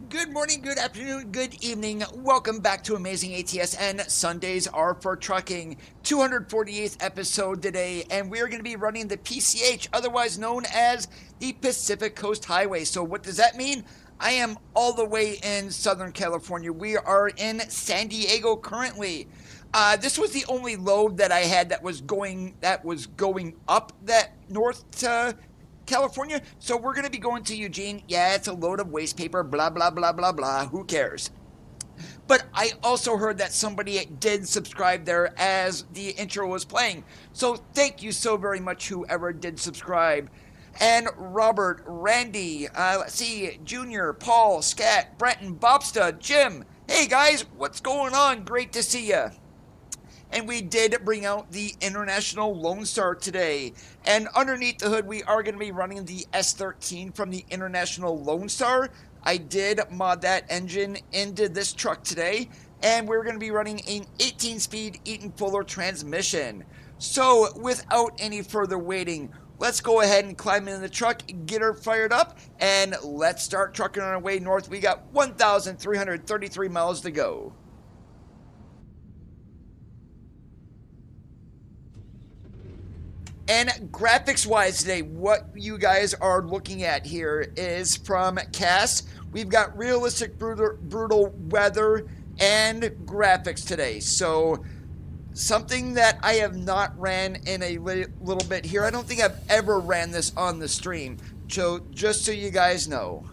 Good morning, good afternoon, good evening. Welcome back to Amazing ATS and Sundays Are for Trucking. 248th episode today, and we're going to be running the PCH, otherwise known as the Pacific Coast Highway. So what does that mean? I am all the way in Southern California. We are in San Diego currently. This was the only load that I had that was going up that north to California. So we're going to be going to Eugene. Yeah, it's a load of waste paper, blah, blah, blah, blah, blah. Who cares? But I also heard that somebody did subscribe there as the intro was playing. So thank you so very much, whoever did subscribe. And Robert, Randy, let's see, Junior, Paul, Scat, Brenton, Bobsta, Jim. Hey guys, what's going on? Great to see ya. And we did bring out the International Lone Star today. And underneath the hood, we are going to be running the S13 from the International Lone Star. I did mod that engine into this truck today. And we're going to be running an 18-speed Eaton Fuller transmission. So without any further waiting, let's go ahead and climb into the truck, get her fired up, and let's start trucking on our way north. We got 1,333 miles to go. And graphics-wise today, what you guys are looking at here is from Cass. We've got realistic, brutal weather and graphics today. So something that I have not ran in a little bit here. I don't think I've ever ran this on the stream. So just so you guys know.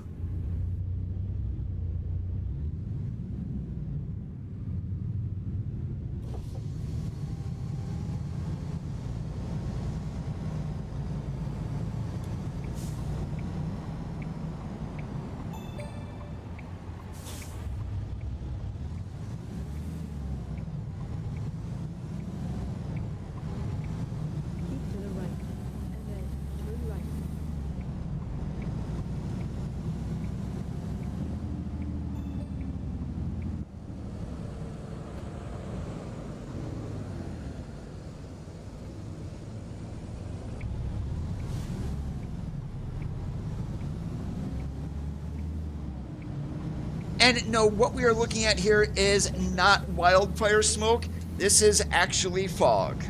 And no, what we are looking at here is not wildfire smoke. This is actually fog.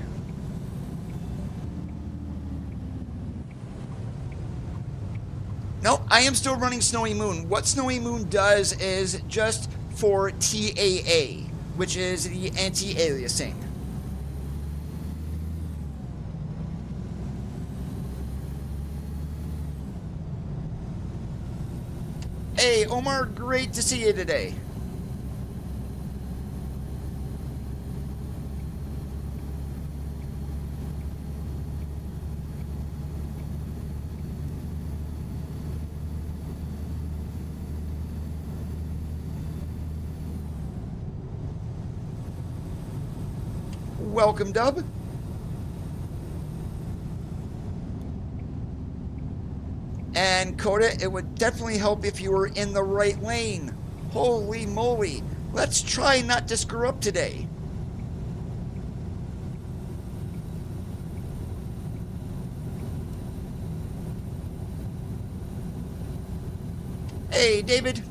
No, I am still running Snowy Moon. What Snowy Moon does is just for TAA, which is the anti-aliasing. Hey, Omar, great to see you today. Welcome, Dub. And Coda, it would definitely help if you were in the right lane. Holy moly. Let's try not to screw up today. Hey, David.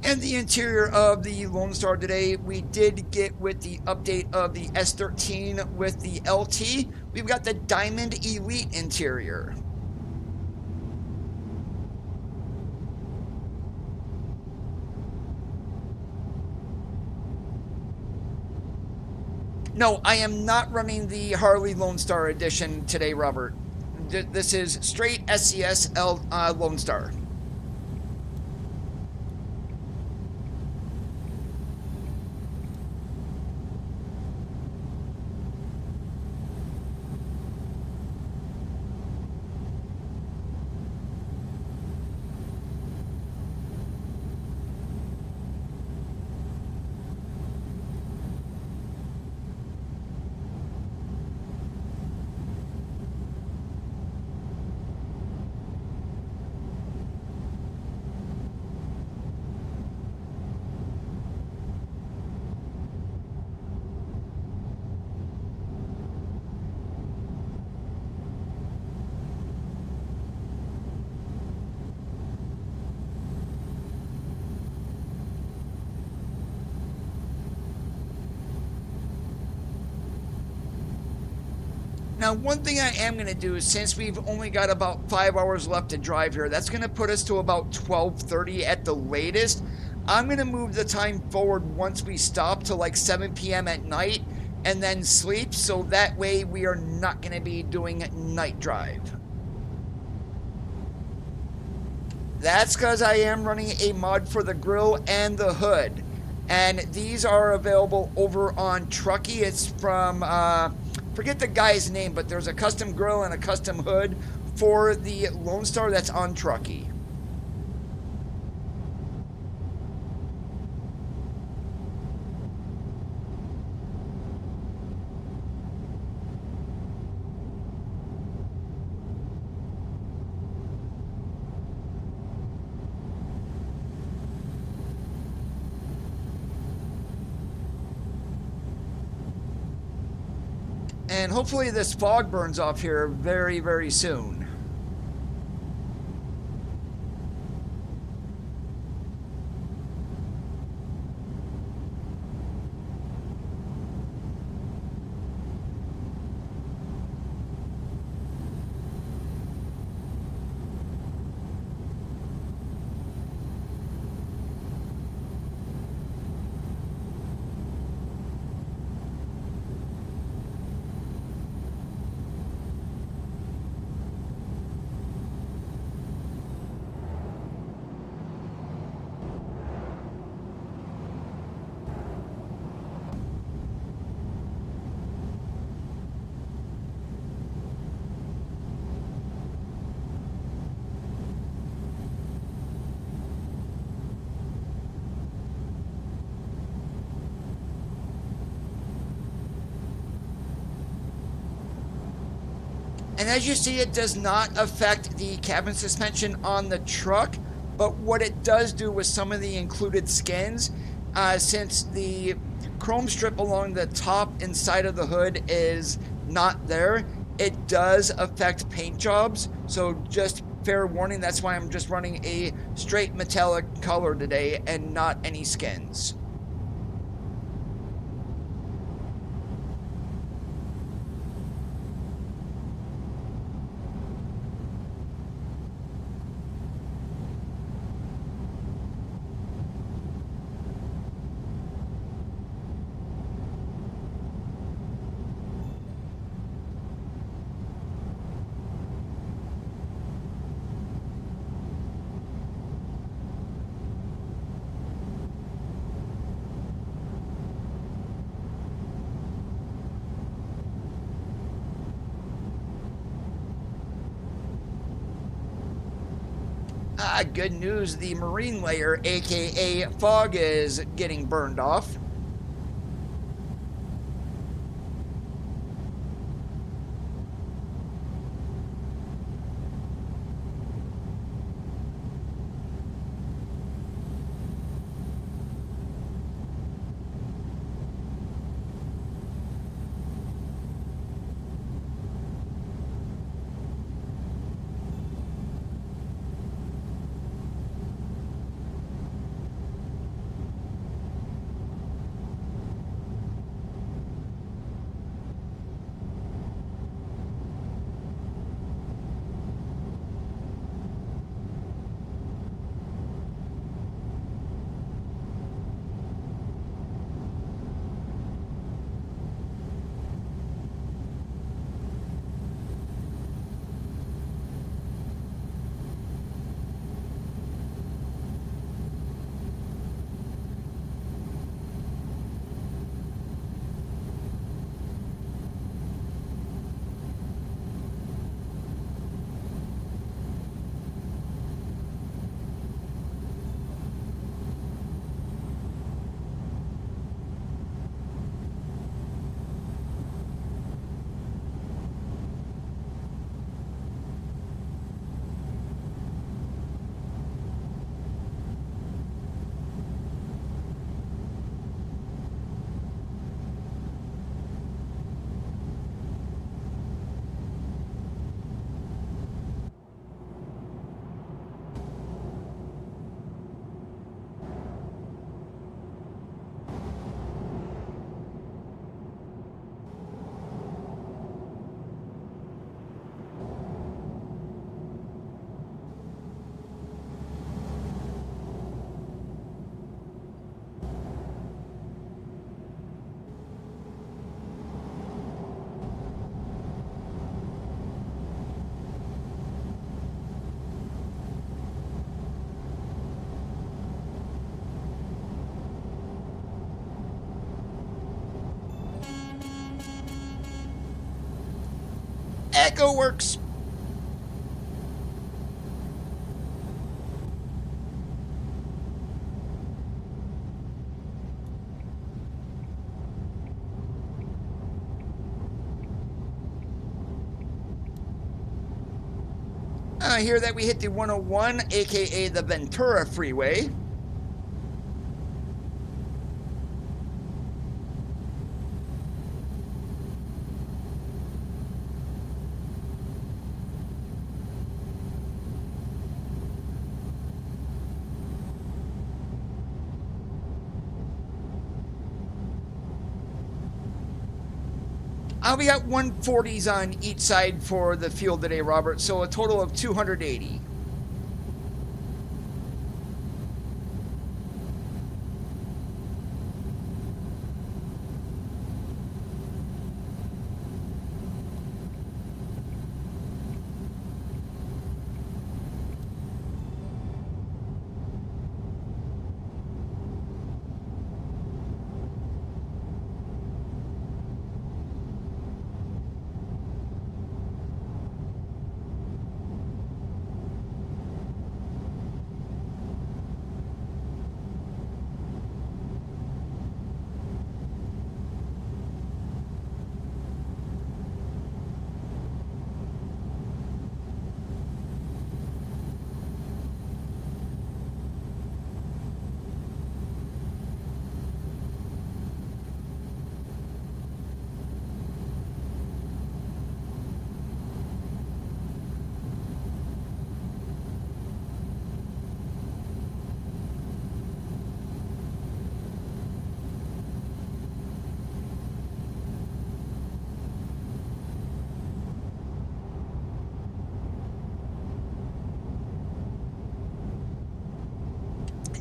And the interior of the Lone Star today, we did get with the update of the S13 with the LT, we've got the Diamond Elite interior. No, I am not running the Harley Lone Star edition today, Robert. This is straight SCS Lone Star. Now, one thing I am going to do is, since we've only got about 5 hours left to drive here, that's going to put us to about 12:30 at the latest. I'm going to move the time forward once we stop to like 7 p.m. at night and then sleep, so that way we are not going to be doing night drive. That's because I am running a mod for the grill and the hood, and these are available over on Truckee. It's from forget the guy's name, but there's a custom grill and a custom hood for the Lone Star that's on Truckee. And hopefully this fog burns off here very, very soon. And as you see, it does not affect the cabin suspension on the truck, but what it does do with some of the included skins, since the chrome strip along the top and side of the hood is not there, it does affect paint jobs. So just fair warning, that's why I'm just running a straight metallic color today and not any skins. Good news, the marine layer, aka fog, is getting burned off. Echo works. Here that we hit the 101, aka the Ventura Freeway. We got 140s on each side for the fuel today, Robert, so a total of 280.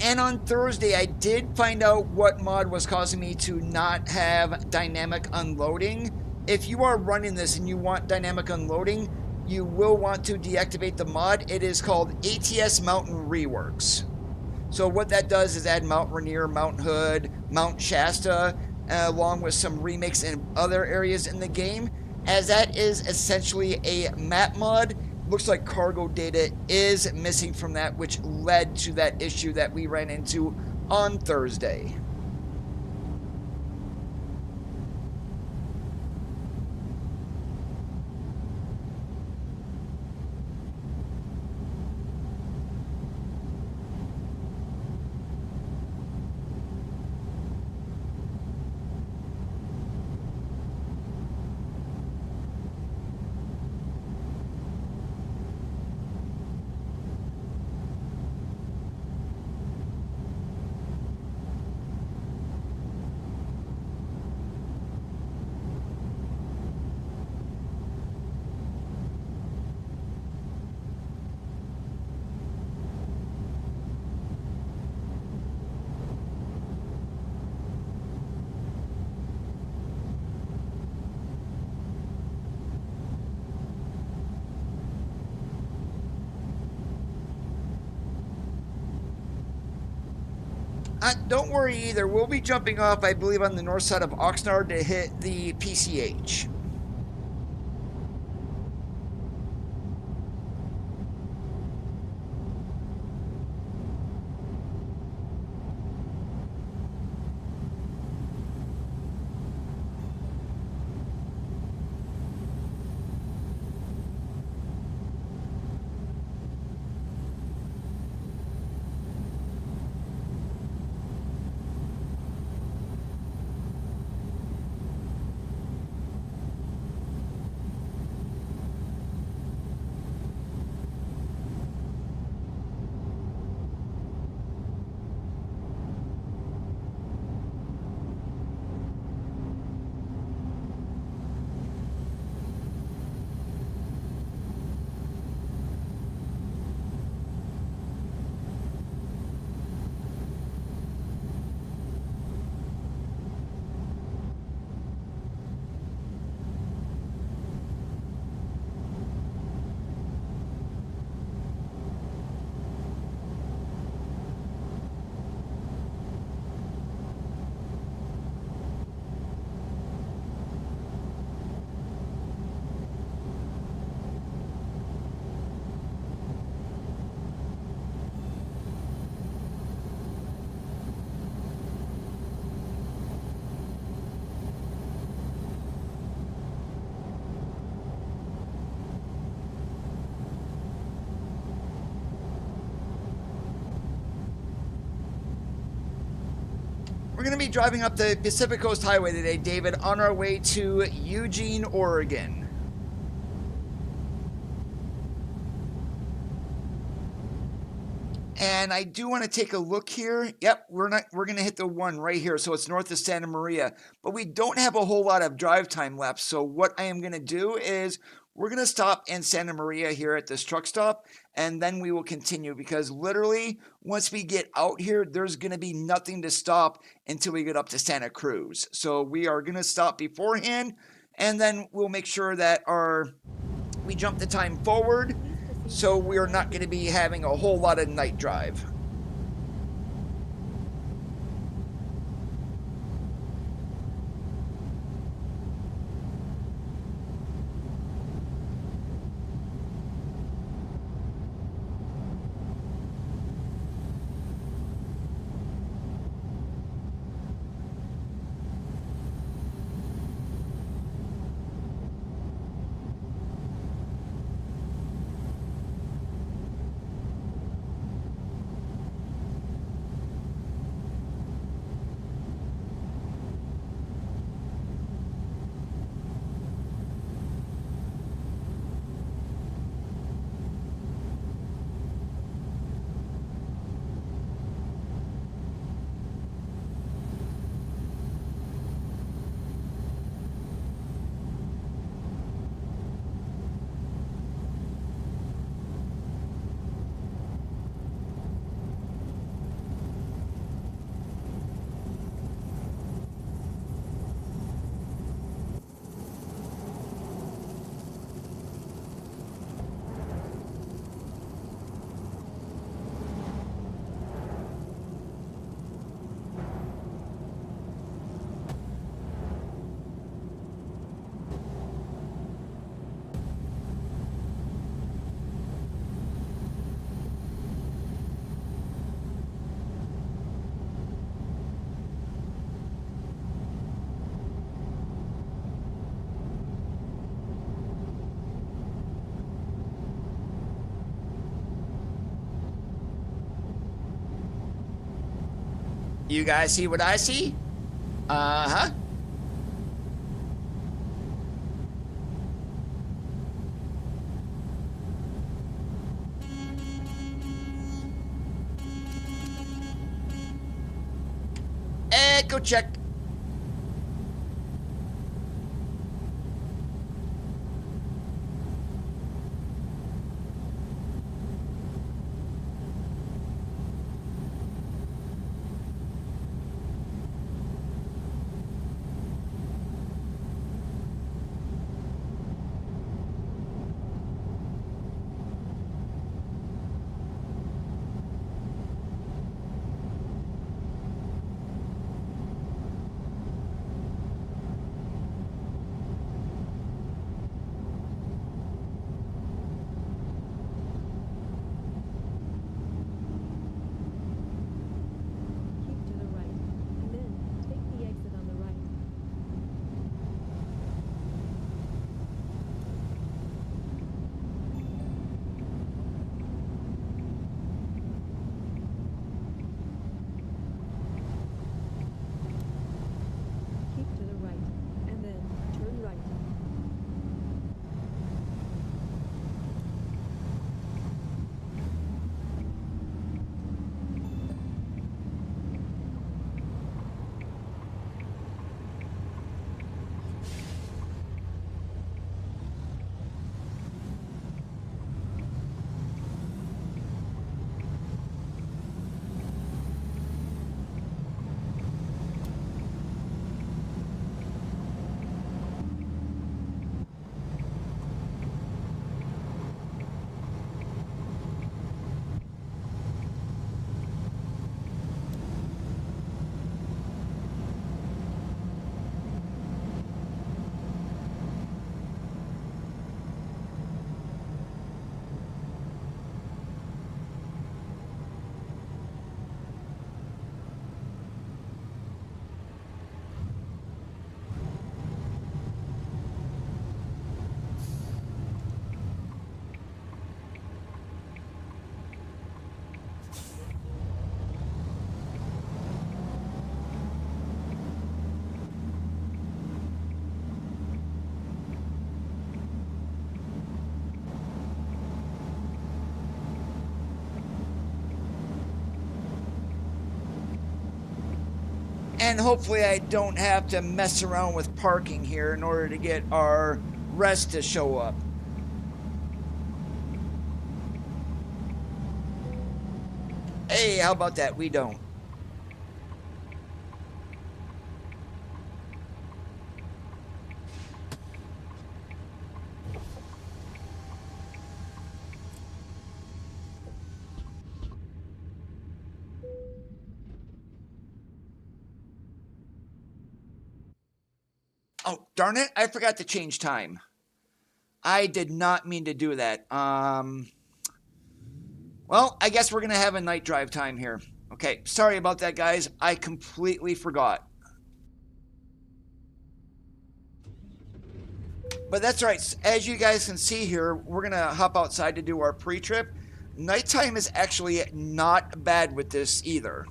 And on Thursday, I did find out what mod was causing me to not have dynamic unloading. If you are running this and you want dynamic unloading, you will want to deactivate the mod. It is called ATS Mountain Reworks. So what that does is add Mount Rainier, Mount Hood, Mount Shasta, along with some remakes in other areas in the game, as that is essentially a map mod. Looks like cargo data is missing from that, which led to that issue that we ran into on Thursday. Don't worry either. We'll be jumping off, I believe, on the north side of Oxnard to hit the PCH. We're going to be driving up the Pacific Coast Highway today, David, on our way to Eugene, Oregon. And I do want to take a look here. Yep, we're going to hit the one right here. So it's north of Santa Maria, but we don't have a whole lot of drive time left. So what I am going to do is we're going to stop in Santa Maria here at this truck stop, and then we will continue, because literally once we get out here, there's going to be nothing to stop until we get up to Santa Cruz. So we are going to stop beforehand, and then we'll make sure that we jump the time forward, so we are not going to be having a whole lot of night drive. You guys see what I see? Uh-huh. Echo check. And hopefully I don't have to mess around with parking here in order to get our rest to show up. Hey, how about that? We don't. Oh, darn it. I forgot to change time. I did not mean to do that. Well, I guess we're going to have a night drive time here. Okay, sorry about that, guys. I completely forgot. But that's right. As you guys can see here, we're going to hop outside to do our pre-trip. Nighttime is actually not bad with this either.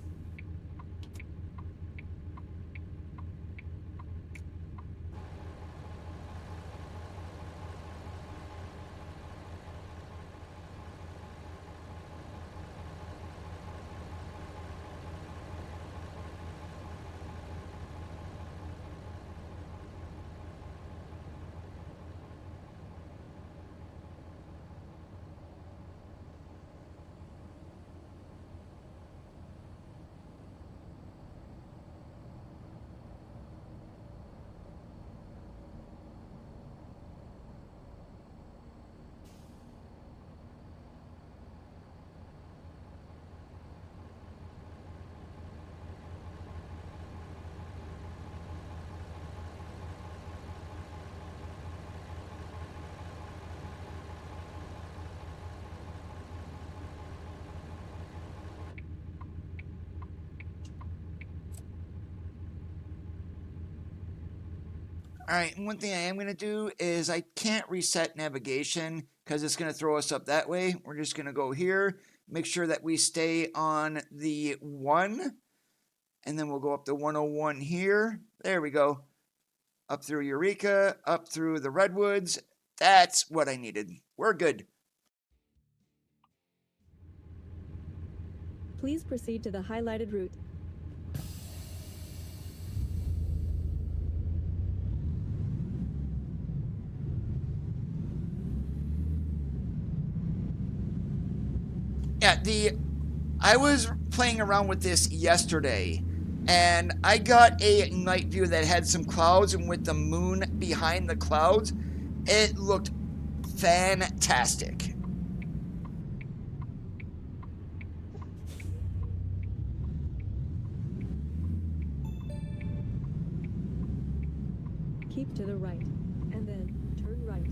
All right, and one thing I am going to do is I can't reset navigation because it's going to throw us up that way. We're just going to go here, make sure that we stay on the 1, and then we'll go up to 101 here. There we go. Up through Eureka, up through the Redwoods. That's what I needed. We're good. Please proceed to the highlighted route. Yeah, I was playing around with this yesterday, and I got a night view that had some clouds, and with the moon behind the clouds, it looked fantastic. Keep to the right, and then turn right.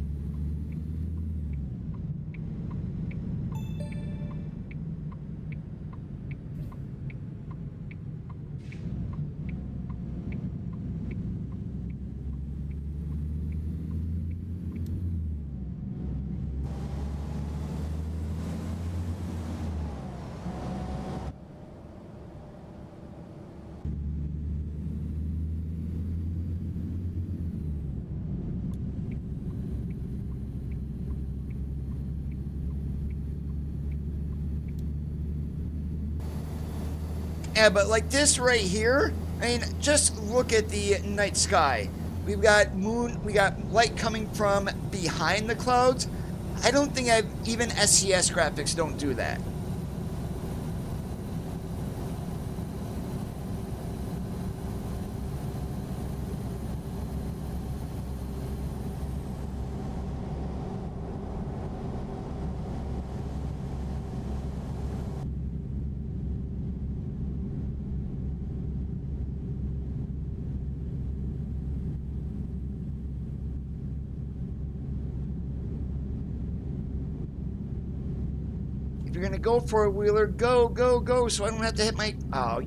Yeah, but like this right here, I mean, just look at the night sky. We've got moon, we got light coming from behind the clouds. I don't think even SCS graphics don't do that. If you're gonna go for a wheeler, go, go, go, so I don't have to hit my... Oh,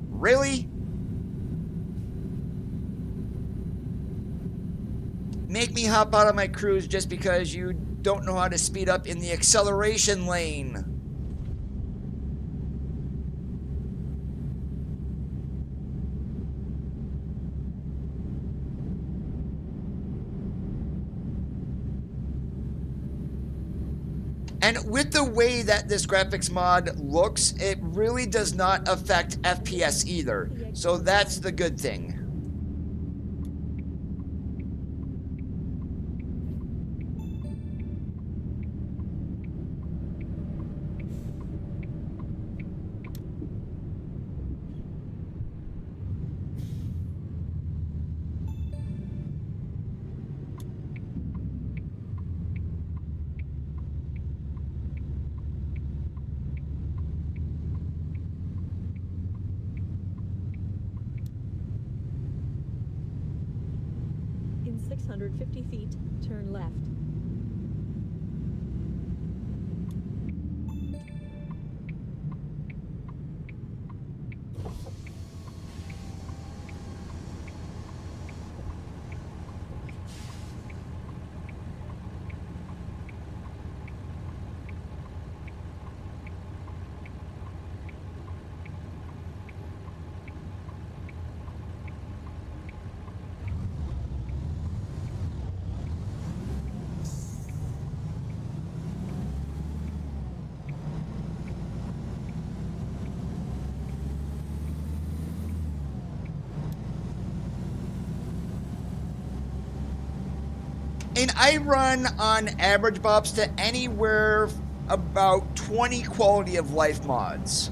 really? Make me hop out of my cruise just because you don't know how to speed up in the acceleration lane. And with the way that this graphics mod looks, it really does not affect FPS either. So that's the good thing. In 650 feet, turn left. And I run on average bops to anywhere about 20 quality of life mods.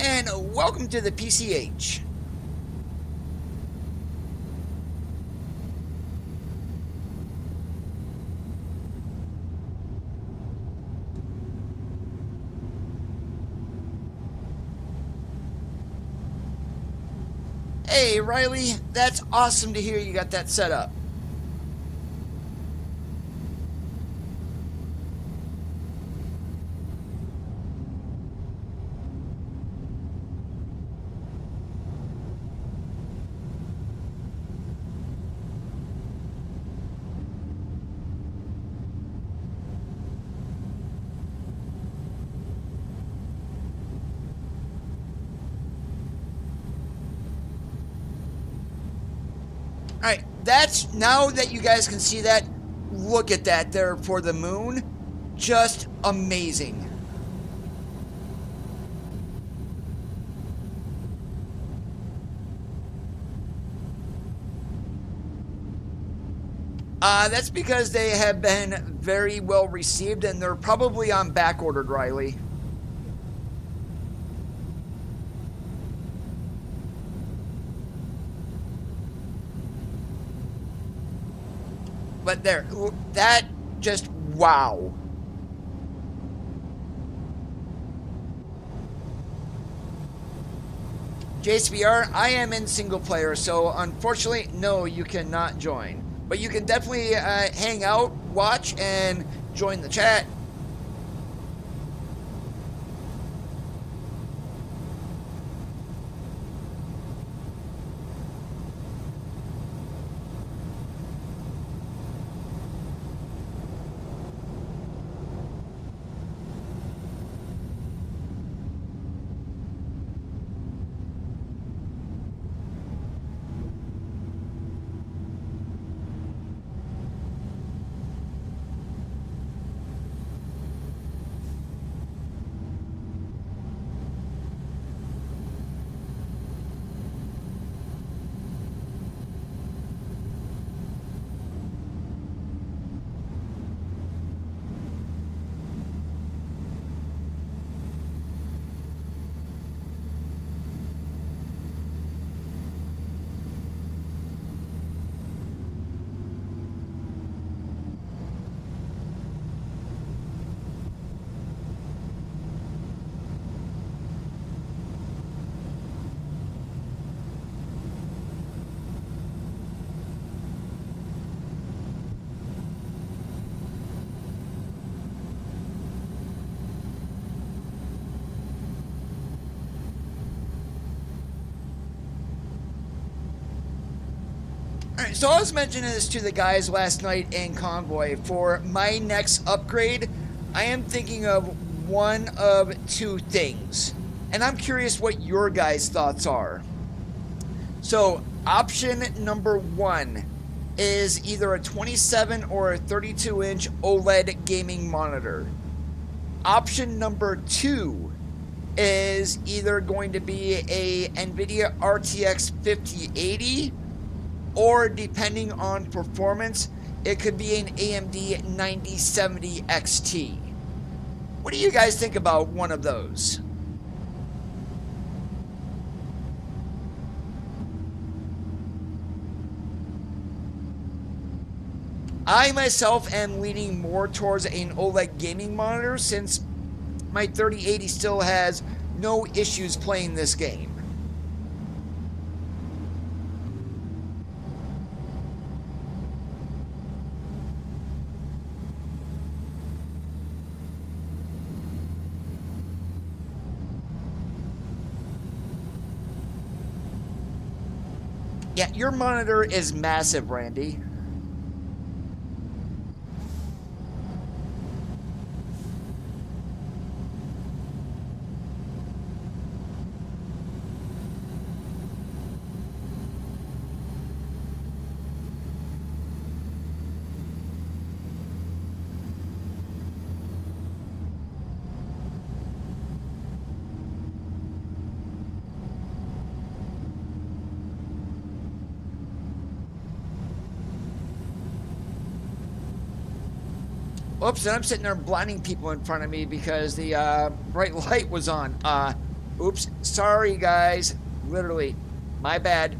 And welcome to the PCH. Hey Riley, that's awesome to hear you got that set up. Alright, that's, now that you guys can see that, look at that there for the moon. Just amazing. That's because they have been very well received and they're probably on back ordered, Riley. But there, that just, wow. JSVR, I am in single player, so unfortunately, no, you cannot join. But you can definitely hang out, watch, and join the chat. Alright, so I was mentioning this to the guys last night in Convoy. For my next upgrade, I am thinking of one of two things. And I'm curious what your guys' thoughts are. So, option number one is either a 27 or a 32-inch OLED gaming monitor. Option number two is either going to be a NVIDIA RTX 5080, or depending on performance, it could be an AMD 9070 XT. What do you guys think about one of those? I myself am leaning more towards an OLED gaming monitor since my 3080 still has no issues playing this game. Yeah, your monitor is massive, Randy. Oops, and I'm sitting there blinding people in front of me because the bright light was on. Oops, sorry guys. Literally, my bad.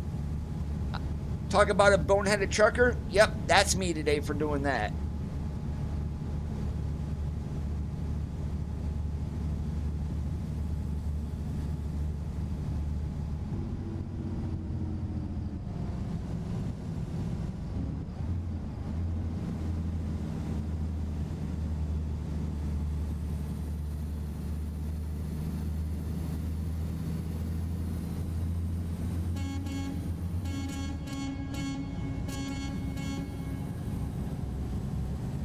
Talk about a boneheaded trucker? Yep, that's me today for doing that.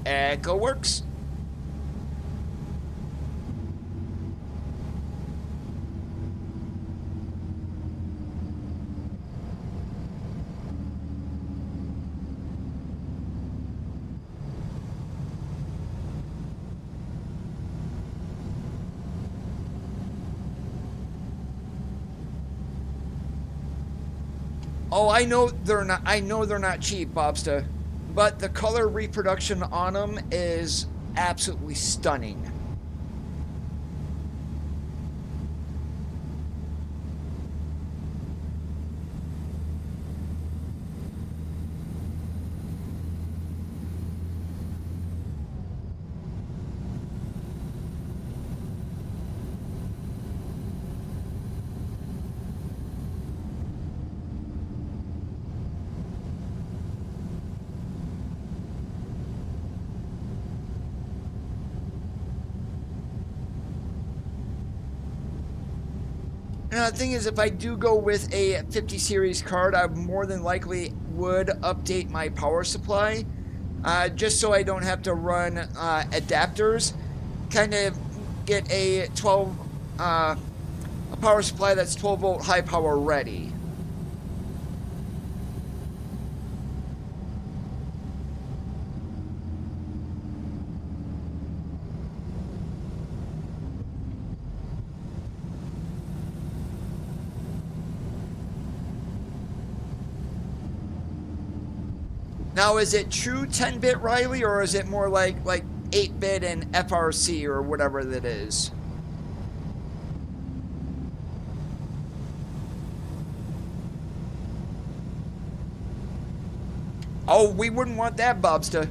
Echo works. Oh, I know they're not. I know they're not cheap, Bobsta. But the color reproduction on them is absolutely stunning. Now, the thing is, if I do go with a 50 series card, I more than likely would update my power supply, just so I don't have to run adapters. Kind of get a a power supply that's 12 volt high power ready. Now, is it true 10-bit Riley, or is it more like 8-bit and FRC or whatever that is? Oh, we wouldn't want that, Bobsta.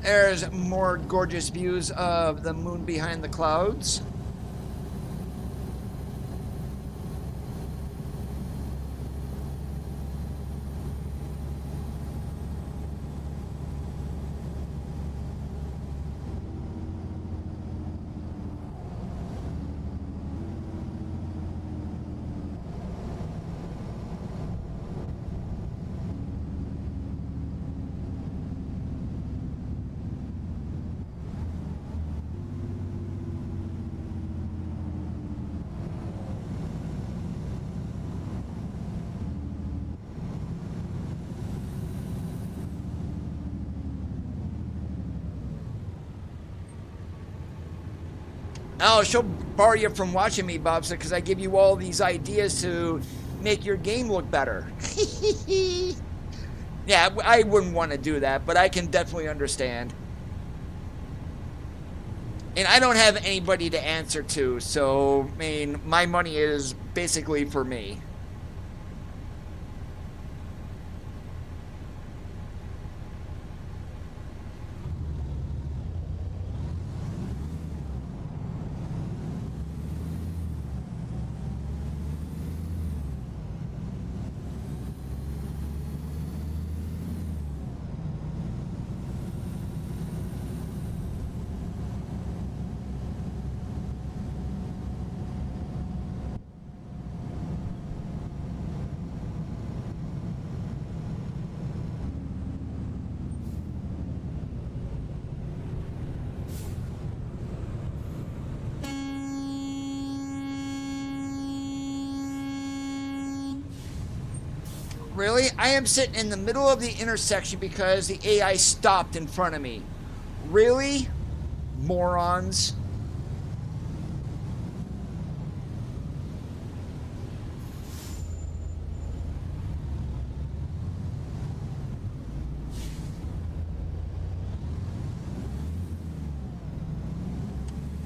There's more gorgeous views of the moon behind the clouds. Oh, she'll bar you from watching me, Bobsa, because I give you all these ideas to make your game look better. Yeah, I wouldn't want to do that, but I can definitely understand. And I don't have anybody to answer to, so, I mean, my money is basically for me. Really? I am sitting in the middle of the intersection because the AI stopped in front of me. Really? Morons.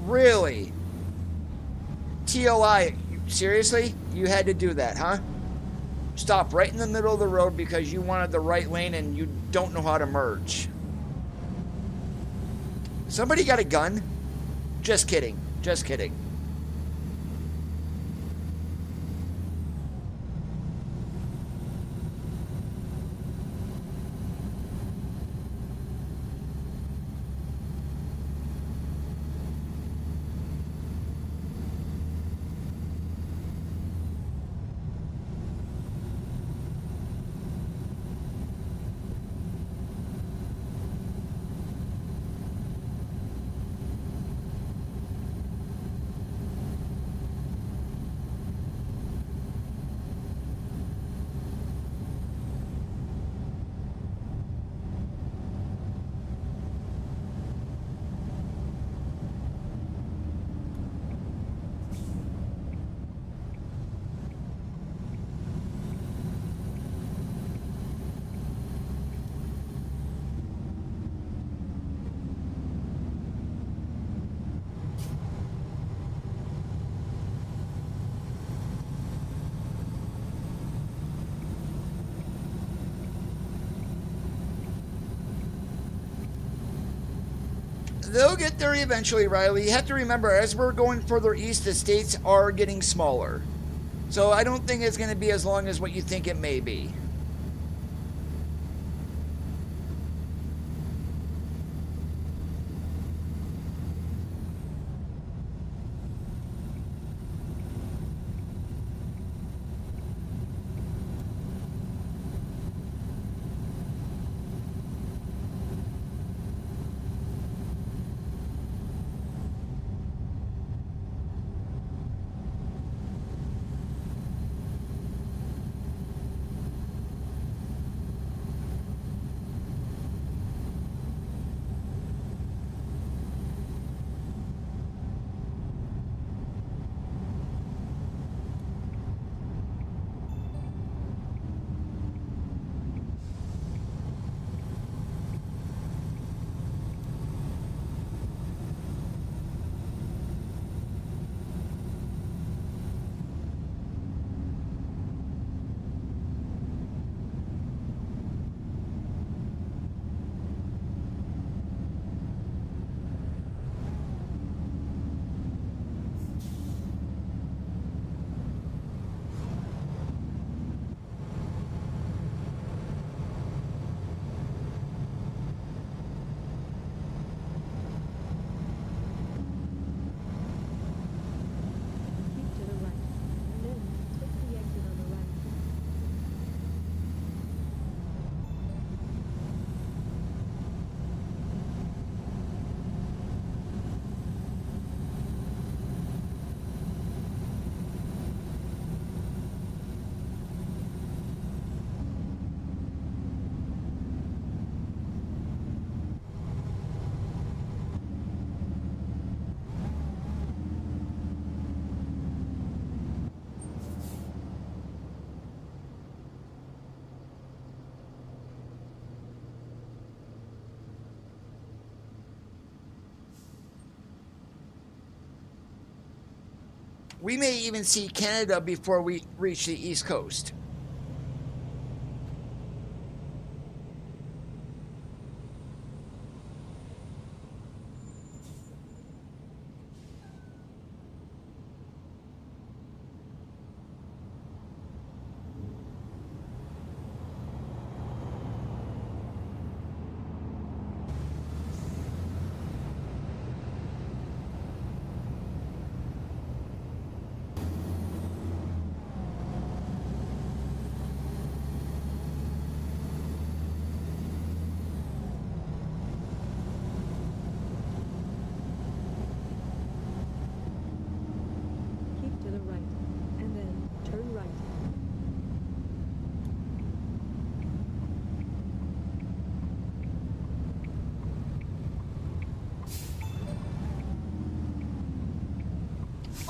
Really? TLI, seriously? You had to do that, huh? Stop right in the middle of the road because you wanted the right lane and you don't know how to merge. Somebody got a gun? Just kidding. Just kidding. They'll get there eventually, Riley. You have to remember, as we're going further east, the states are getting smaller. So I don't think it's going to be as long as what you think it may be. We may even see Canada before we reach the East Coast. Keep to the right, and then turn right.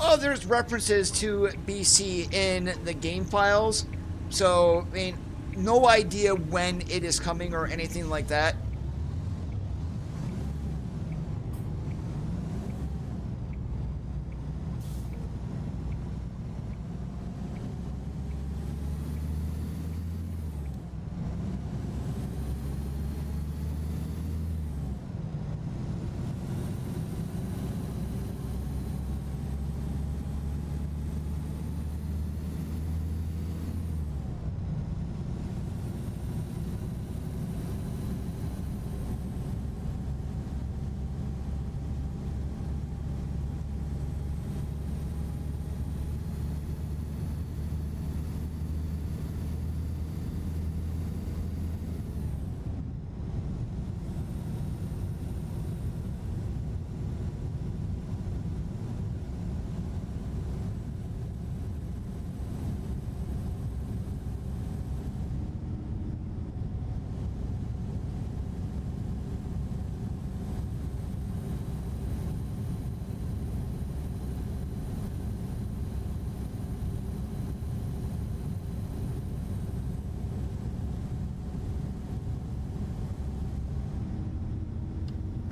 Oh, there's references to BC in the game files, so I mean, no idea when it is coming or anything like that.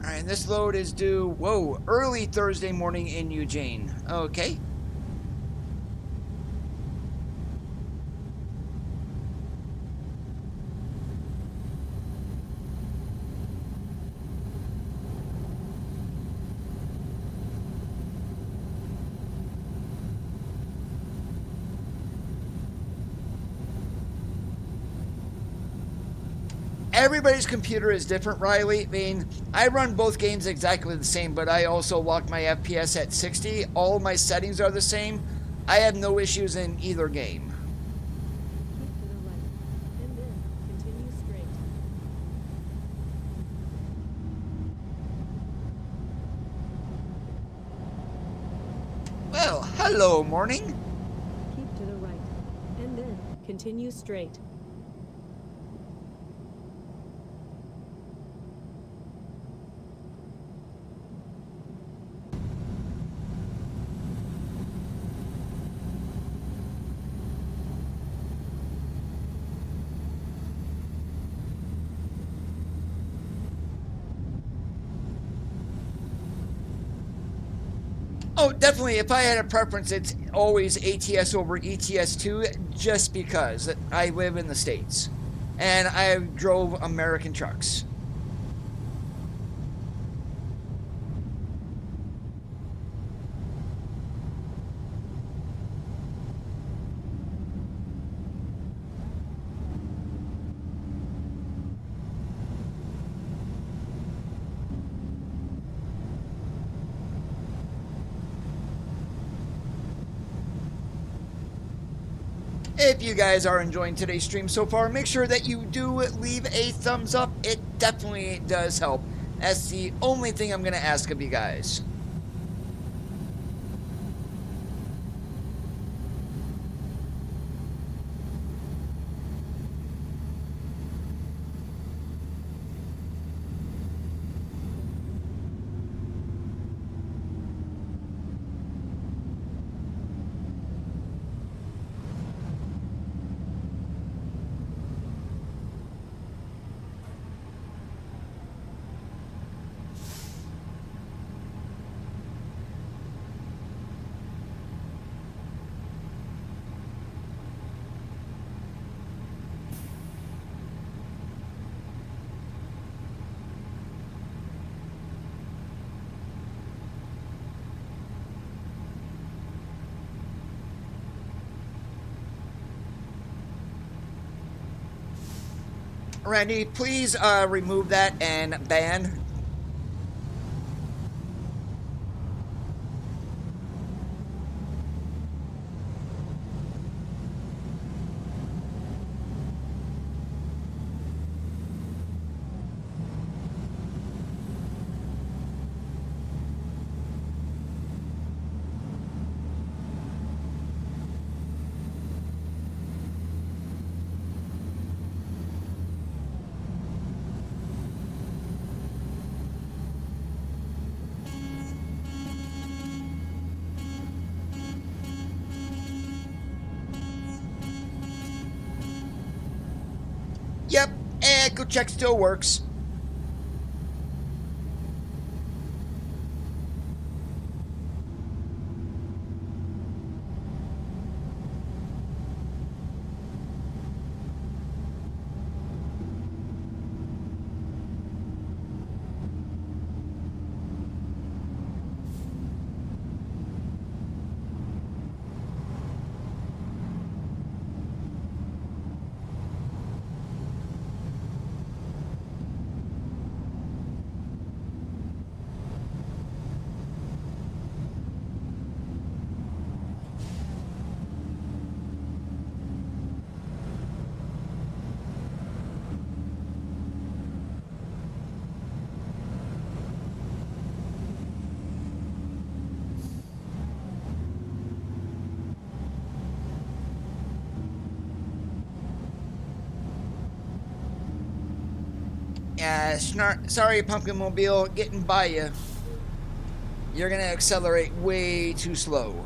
Alright, and this load is due, whoa, early Thursday morning in Eugene. Okay. Everybody's computer is different, Riley. I mean, I run both games exactly the same, but I also lock my FPS at 60. All my settings are the same. I have no issues in either game. Keep to the right, and then continue straight. Well, hello, morning. Keep to the right, and then continue straight. Oh, definitely. If I had a preference, it's always ATS over ETS2 just because I live in the States and I drove American trucks. If you guys are enjoying today's stream so far, make sure that you do leave a thumbs up. It definitely does help. That's the only thing I'm going to ask of you guys. Randy, please remove that and ban. Yep, echo check still works. Sorry, Pumpkin Mobile, getting by you. You're gonna accelerate way too slow.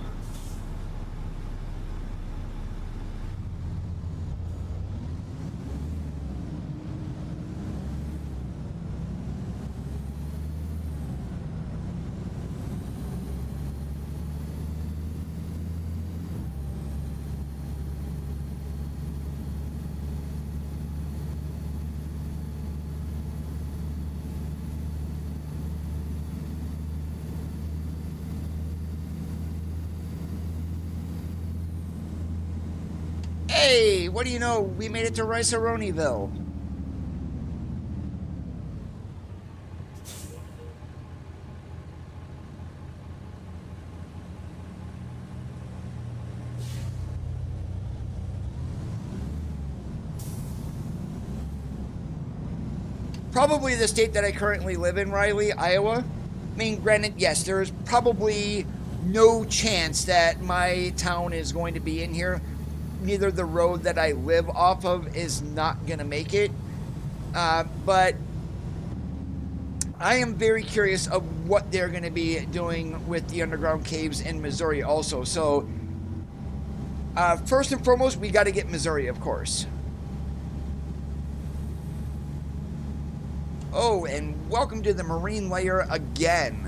Hey, what do you know? We made it to Rice-A-Roniville. Probably the state that I currently live in, Riley, Iowa. I mean, granted, yes, there's probably no chance that my town is going to be in here. Neither the road that I live off of is not going to make it. But I am very curious of what they're going to be doing with the underground caves in Missouri also. So, first and foremost, we got to get Missouri, of course. Oh, and welcome to the Marine Layer again.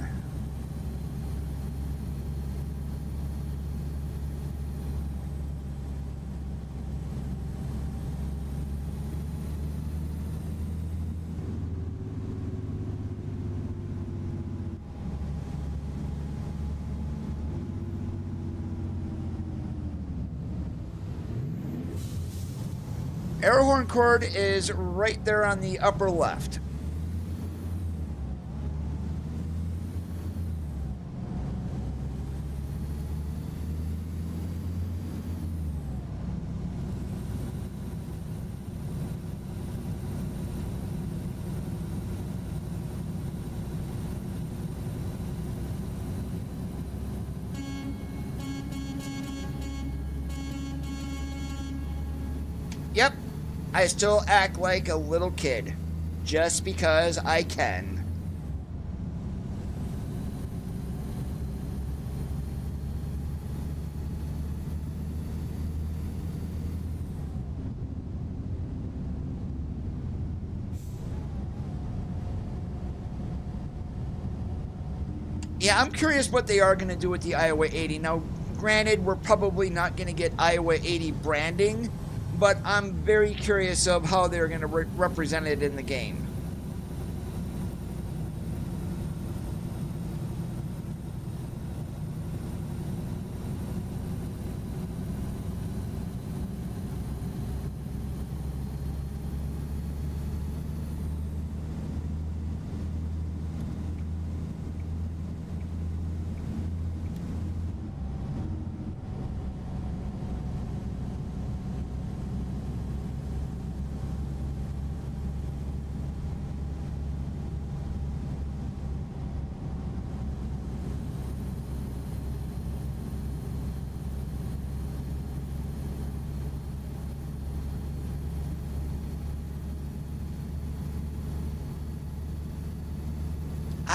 Airhorn cord is right there on the upper left. Yep, I still act like a little kid, just because I can. Yeah, I'm curious what they are going to do with the Iowa 80. Now, granted, we're probably not going to get Iowa 80 branding, but I'm very curious of how they're going to represent it in the game.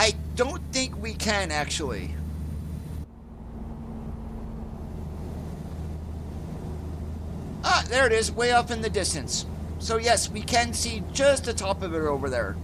I don't think we can, actually. Ah, there it is, way off in the distance. So yes, we can see just the top of it over there.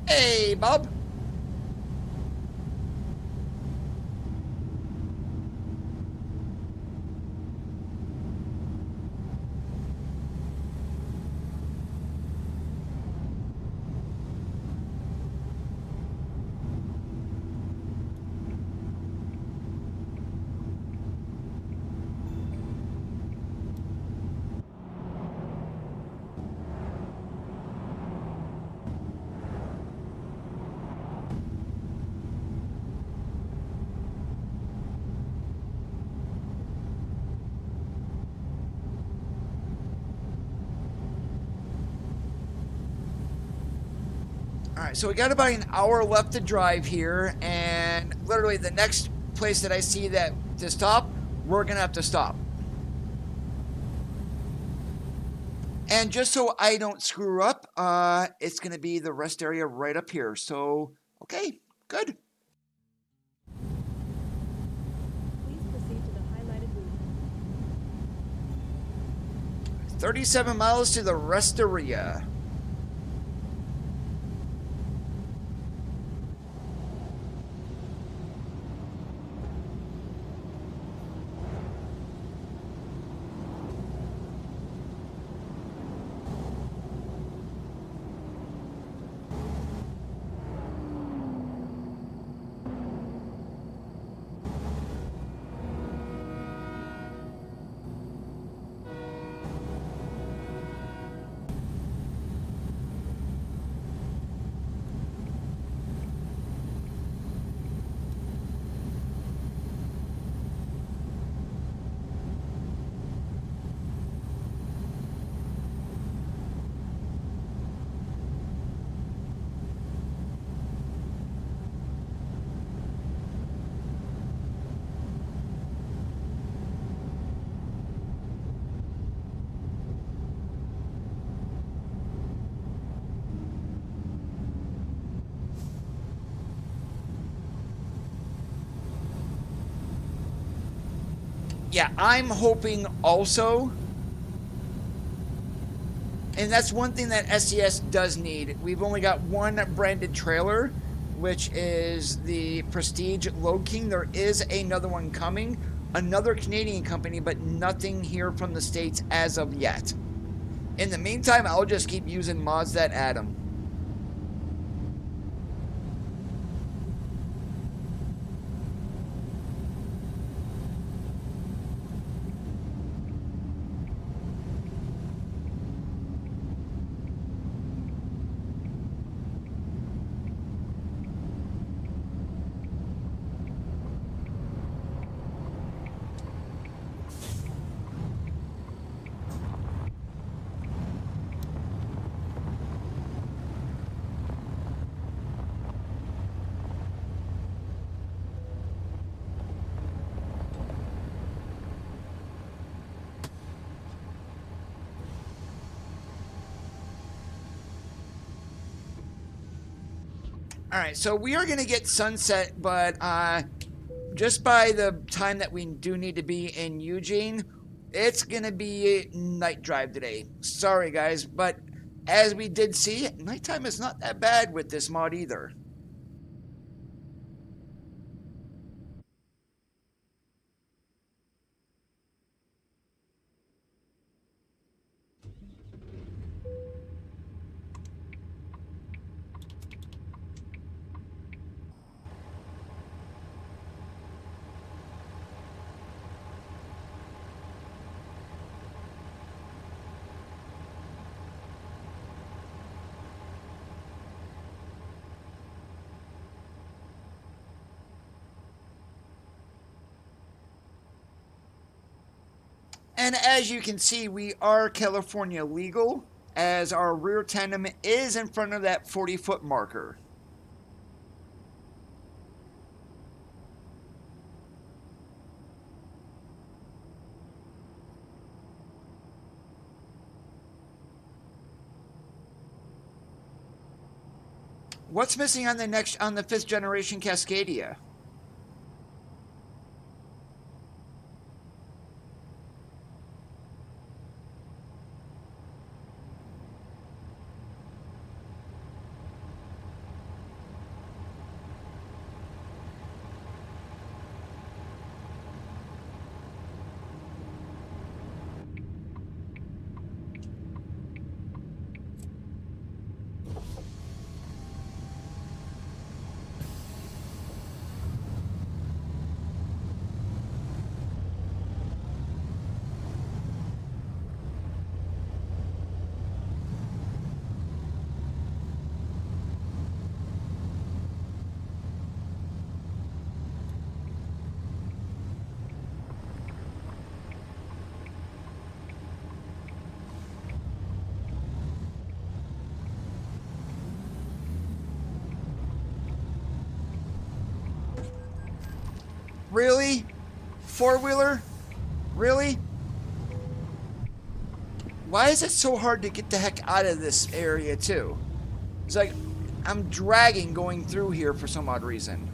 Hey, Bob. All right, so we got about an hour left to drive here, and literally the next place that I see that to stop, we're gonna have to stop. And just so I don't screw up, it's gonna be the rest area right up here. So, okay, good. Please proceed to the highlighted route. 37 miles to the rest area. Yeah, I'm hoping also, and that's one thing that SES does need. We've only got one branded trailer, which is the Prestige Load King. There is another one coming, another Canadian company, but nothing here from the States as of yet. In the meantime, I'll just keep using mods that add them. All right, so we are going to get sunset, but just by the time that we do need to be in Eugene, it's going to be night drive today. Sorry, guys, but as we did see, nighttime is not that bad with this mod either. And as you can see, we are California legal, as our rear tandem is in front of that 40-foot marker. What's missing on the 5th generation Cascadia? Really? Four-wheeler? Really? Why is it so hard to get the heck out of this area, too? It's like I'm dragging going through here for some odd reason.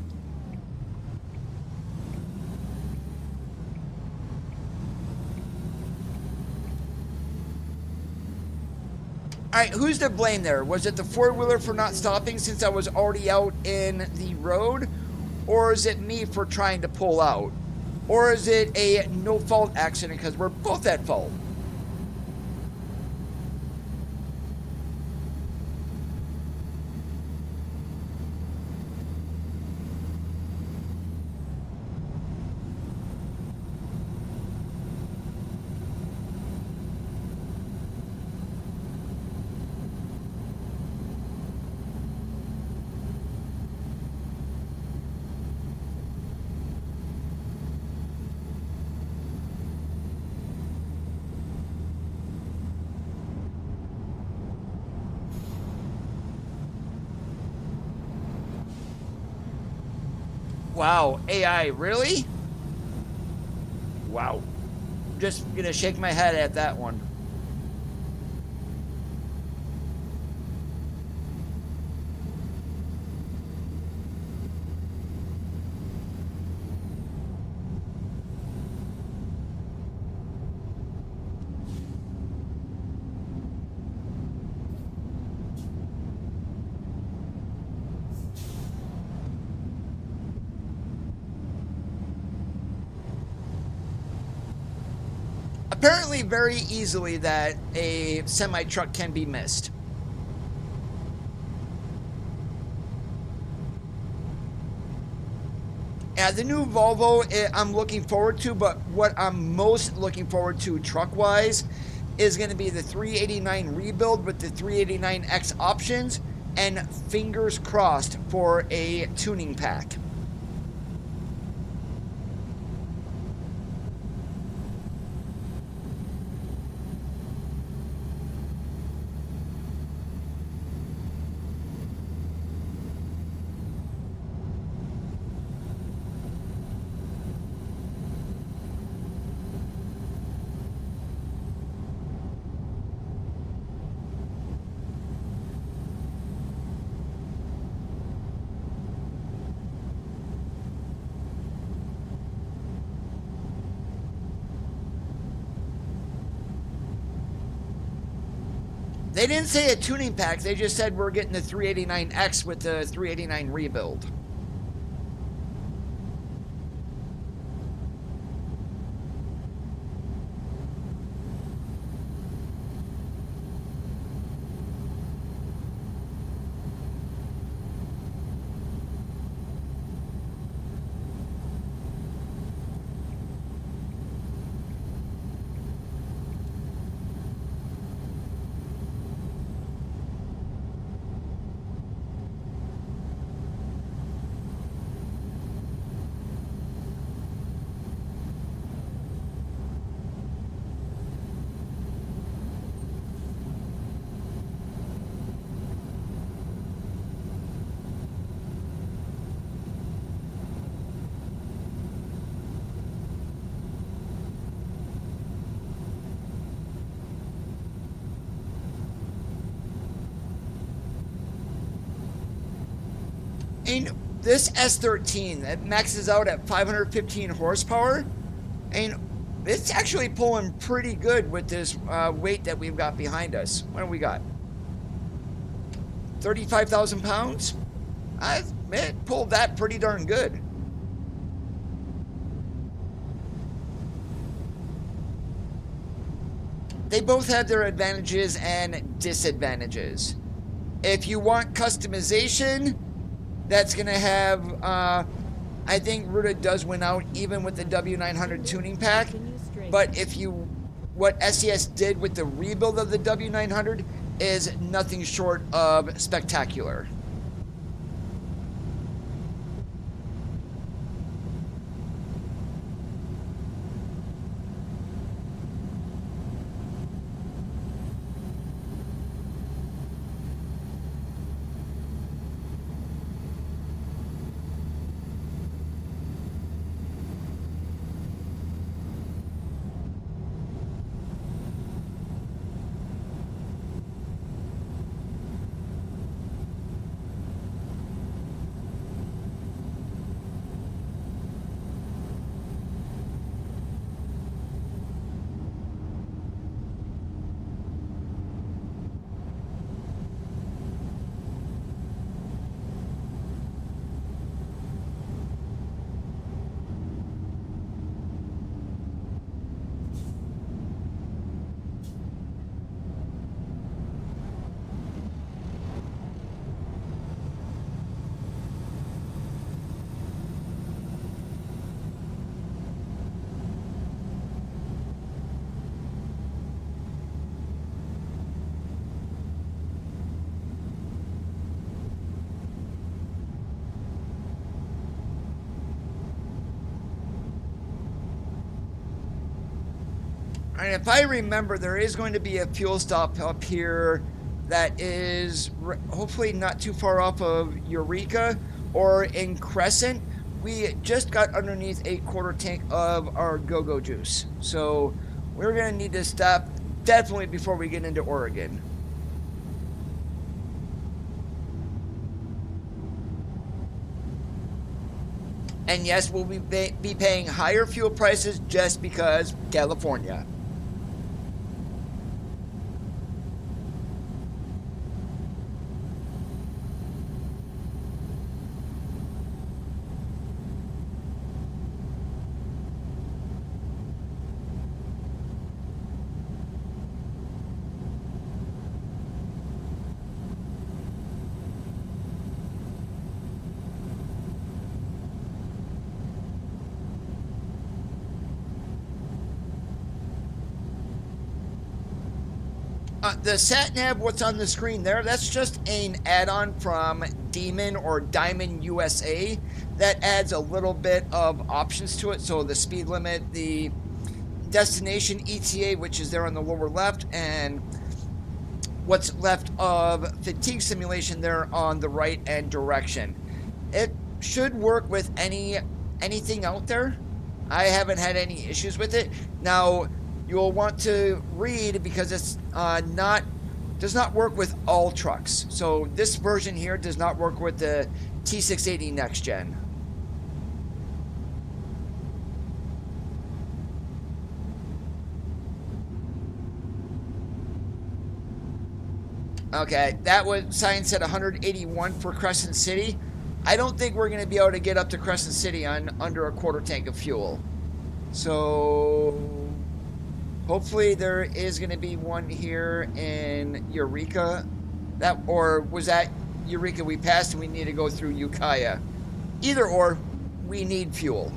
Alright, who's to blame there? Was it the four-wheeler for not stopping since I was already out in the road? Or is it me for trying to pull out? Or is it a no-fault accident because we're both at fault? Wow, AI, really? Wow. Just gonna shake my head at that one. Apparently very easily that a semi-truck can be missed. Yeah, the new Volvo I'm looking forward to, but what I'm most looking forward to truck-wise is going to be the 389 rebuild with the 389X options, and fingers crossed for a tuning pack. They didn't say a tuning pack. They just said we're getting the 389X with the 389 rebuild. And this S13 that maxes out at 515 horsepower, and it's actually pulling pretty good with this weight that we've got behind us. What do we got? 35,000 pounds? It pulled that pretty darn good. They both have their advantages and disadvantages. If you want customization, that's going to have, I think Ruta does win out even with the W900 tuning pack. But if you, what SES did with the rebuild of the W900 is nothing short of spectacular. And if I remember, there is going to be a fuel stop up here that is hopefully not too far off of Eureka or in Crescent. We just got underneath a quarter tank of our go-go juice. So we're going to need to stop definitely before we get into Oregon. And yes, we'll be paying higher fuel prices just because California. The sat-nav, what's on the screen there, that's just an add-on from Demon or Diamond USA that adds a little bit of options to it. So the speed limit, the destination ETA, which is there on the lower left, and what's left of fatigue simulation there on the right and direction. It should work with anything out there. I haven't had any issues with it. Now, you'll want to read because it's does not work with all trucks. So this version here does not work with the T680 Next Gen. Okay, that was, sign said 181 for Crescent City. I don't think we're going to be able to get up to Crescent City on under a quarter tank of fuel. So hopefully there is going to be one here in Eureka. That, or was that Eureka we passed and we need to go through Ukiah? Either or, we need fuel.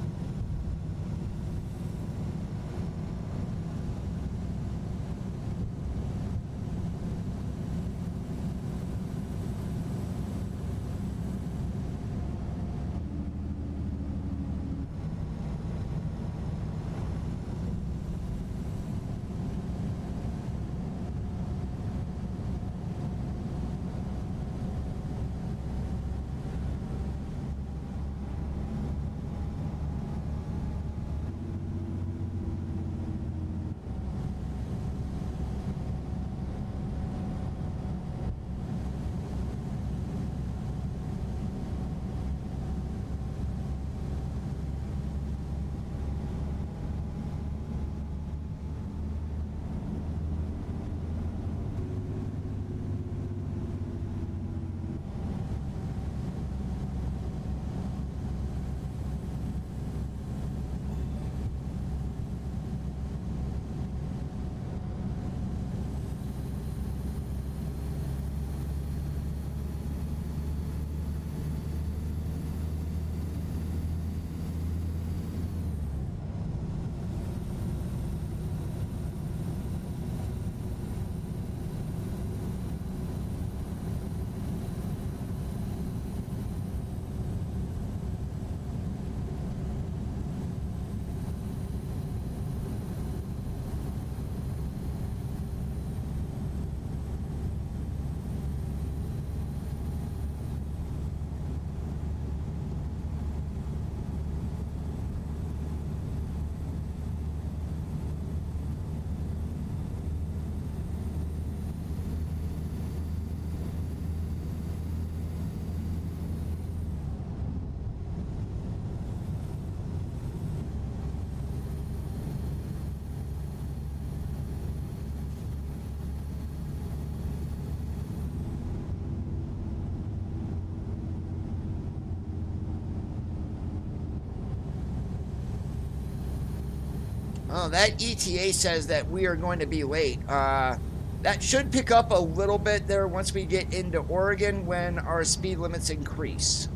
Oh, that ETA says that we are going to be late. That should pick up a little bit there once we get into Oregon when our speed limits increase.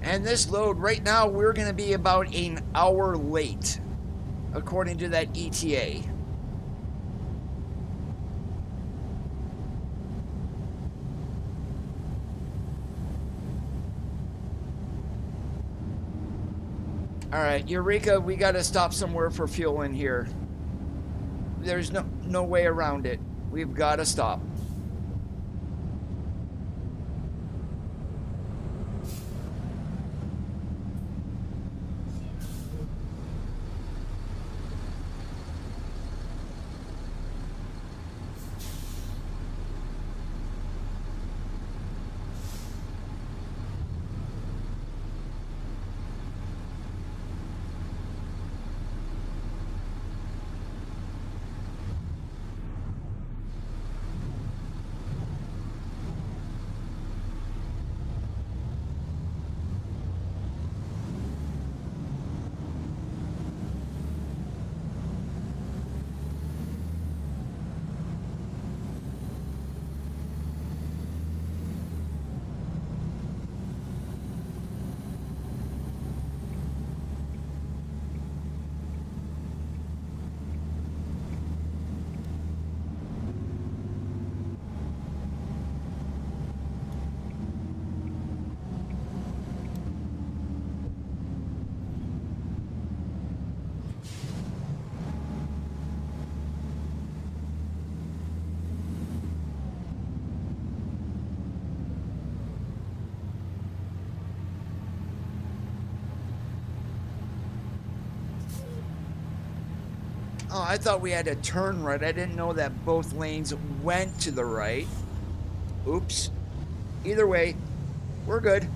And this load, right now, we're going to be about an hour late, according to that ETA. All right, Eureka, we got to stop somewhere for fuel in here. There's no way around it. We've got to stop. Oh, I thought we had to turn right. I didn't know that both lanes went to the right. Oops. Either way, we're good.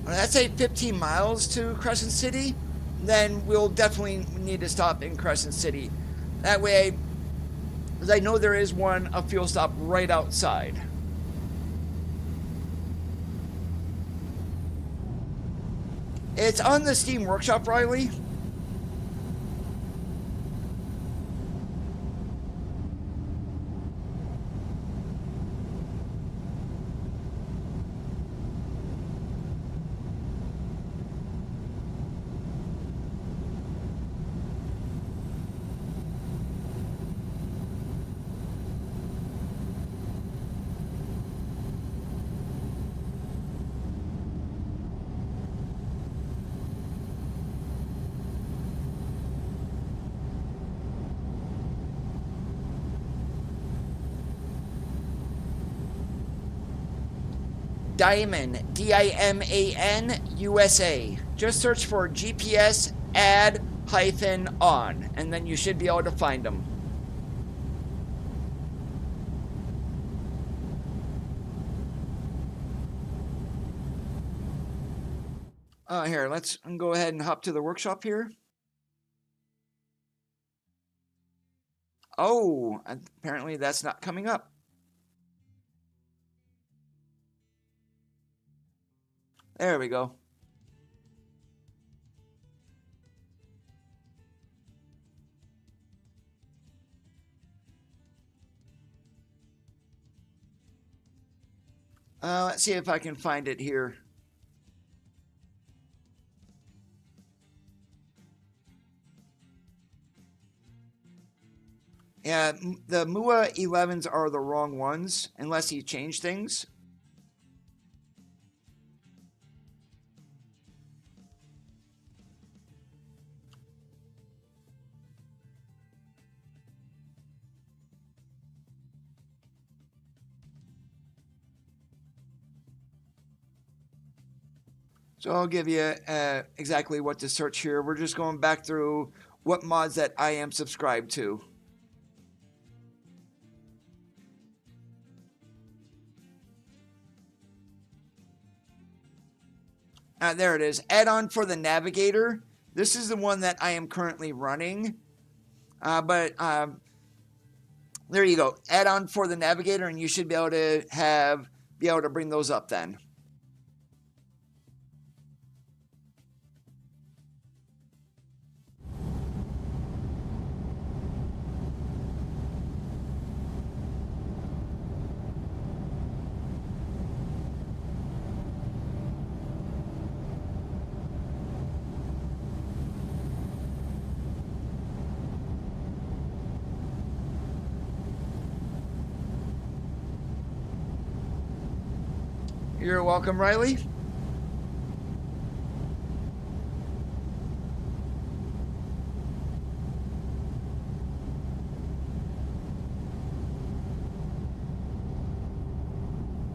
Let's say 15 miles to Crescent City, then we'll definitely need to stop in Crescent City. That way, as I know there is one, a fuel stop right outside. It's on the Steam Workshop, Riley. Diamond, D-I-M-A-N, USA. Just search for GPS add-on, and then you should be able to find them. Here, let's go ahead and hop to the workshop here. Oh, apparently that's not coming up. There we go. Let's see if I can find it here. Yeah, the MUA 11s are the wrong ones, unless he changed things. So I'll give you exactly what to search here. We're just going back through what mods that I am subscribed to. There it is. Add-on for the Navigator. This is the one that I am currently running. But there you go. Add-on for the Navigator, and you should be able to bring those up then. You're welcome, Riley.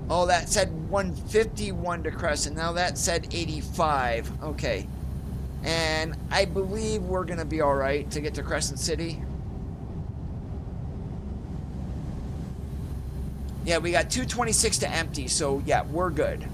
Oh, that said 151 to Crescent. Now that said 85. Okay. And I believe we're going to be all right to get to Crescent City. Yeah, we got 226 to empty, so yeah, we're good.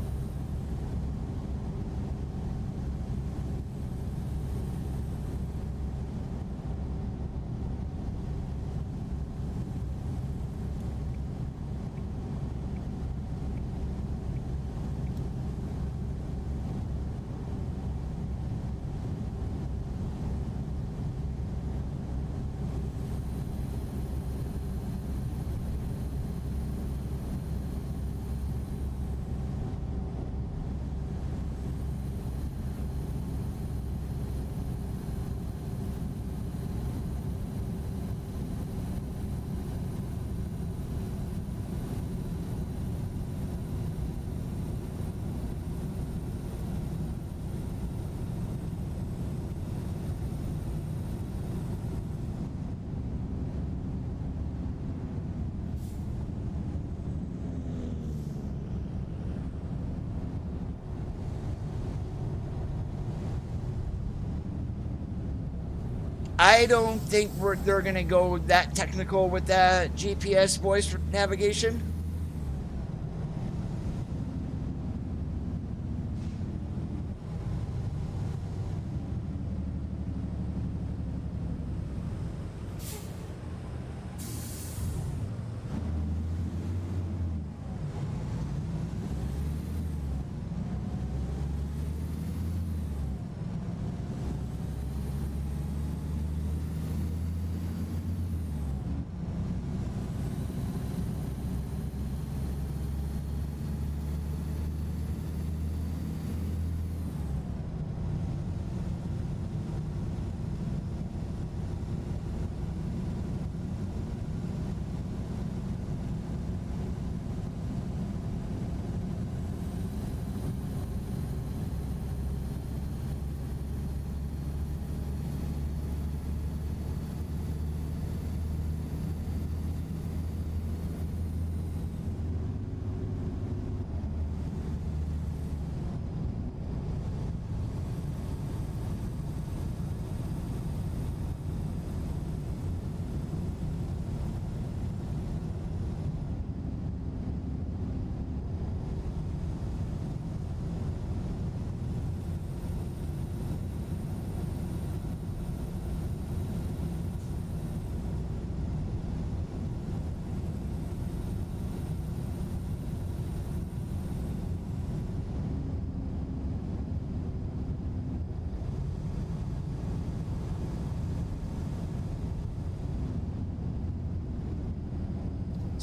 I don't think they're gonna go that technical with that GPS voice navigation.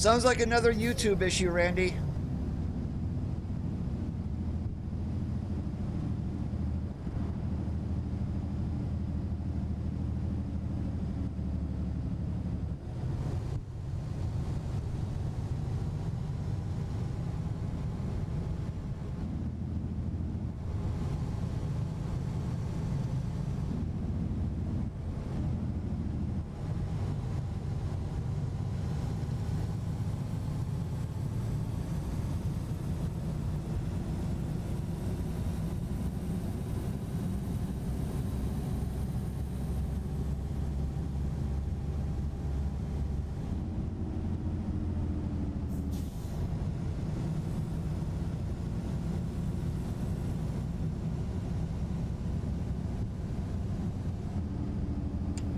Sounds like another YouTube issue, Randy.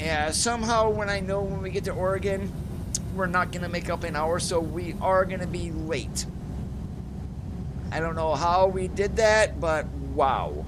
Yeah, somehow when I know when we get to Oregon, we're not going to make up an hour, so we are going to be late. I don't know how we did that, but wow.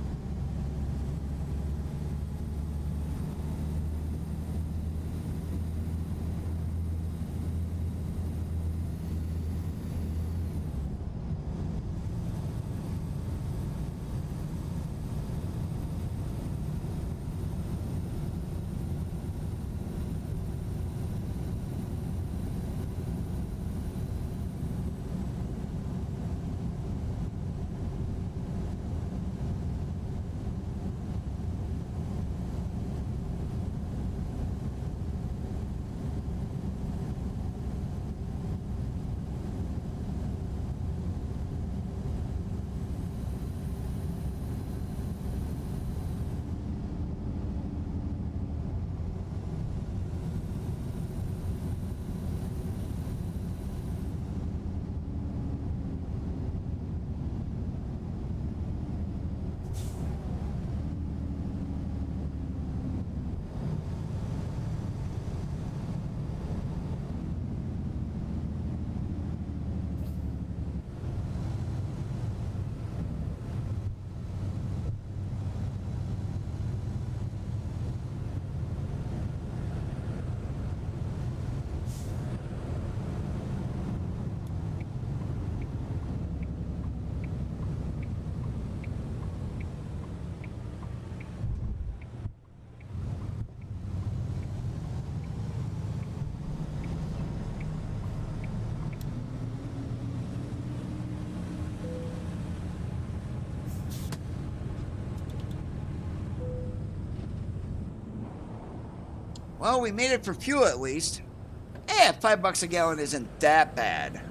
Well, we made it for fuel at least. Eh, $5 a gallon isn't that bad.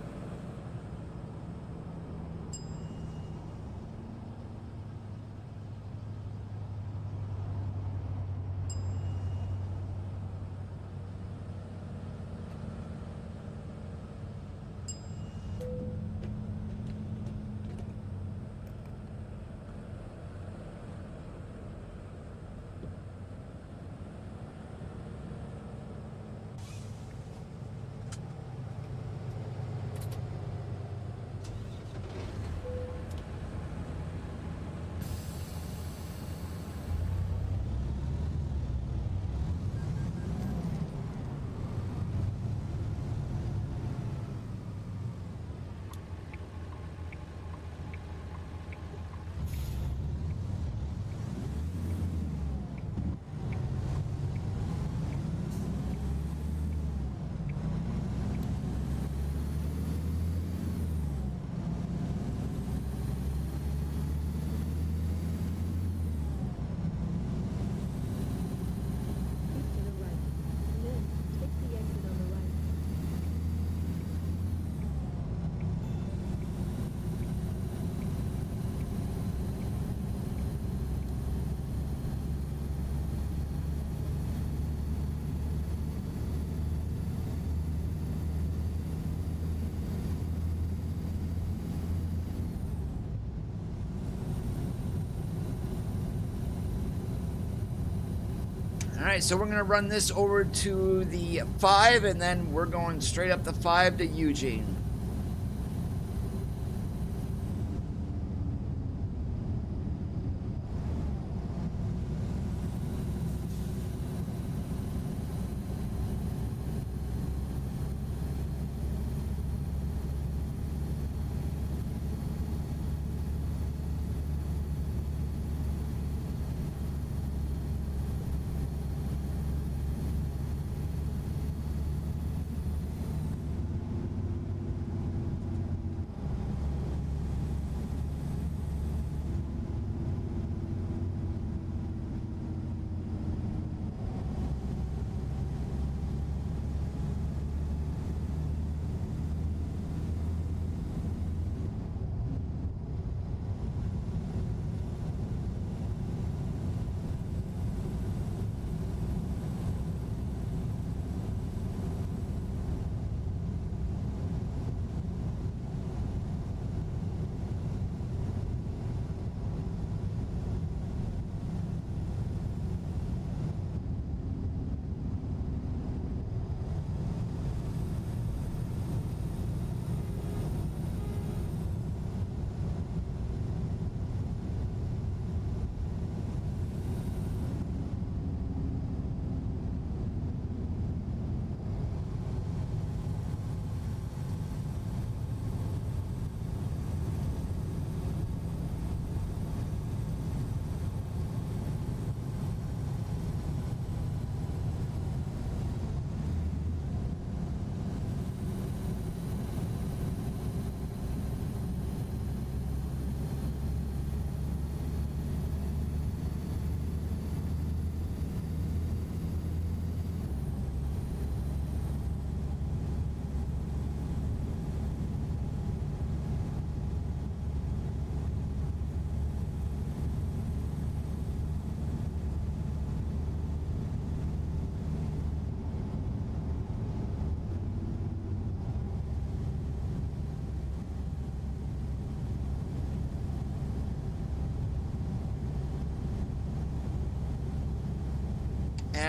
All right, so we're going to run this over to the 5, and then we're going straight up the 5 to Eugene.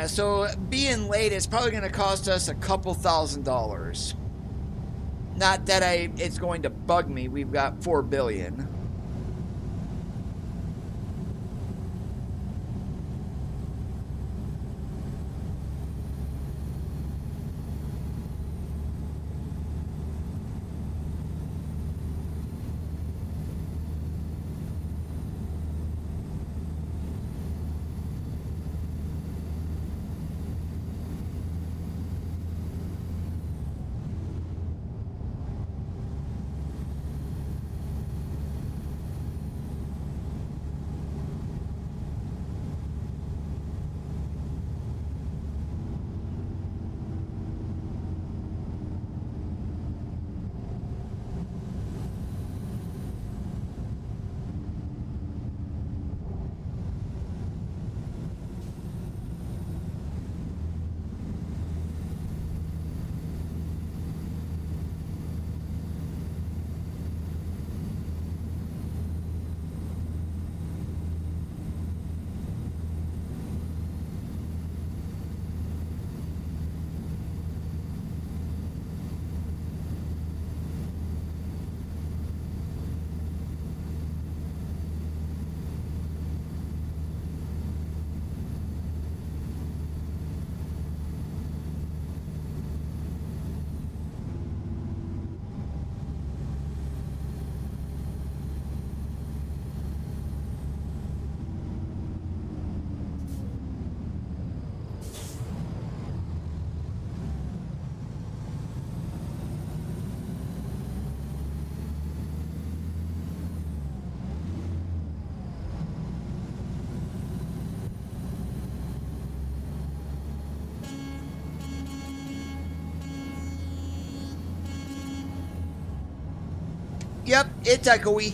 So being late is probably going to cost us a couple $1,000s. Not that it's going to bug me. We've got 4 billion. Yep, it's echoey.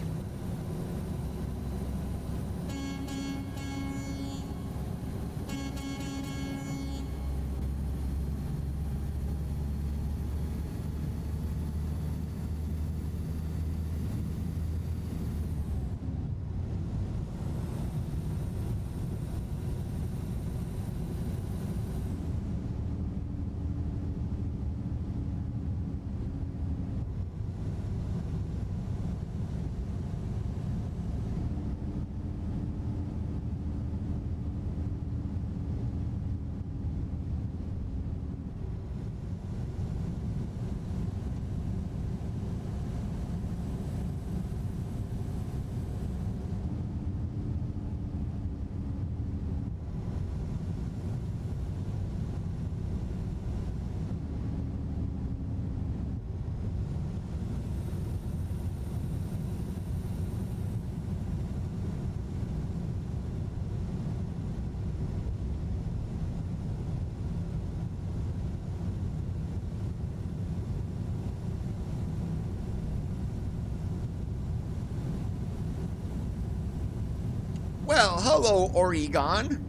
Well, hello, Oregon.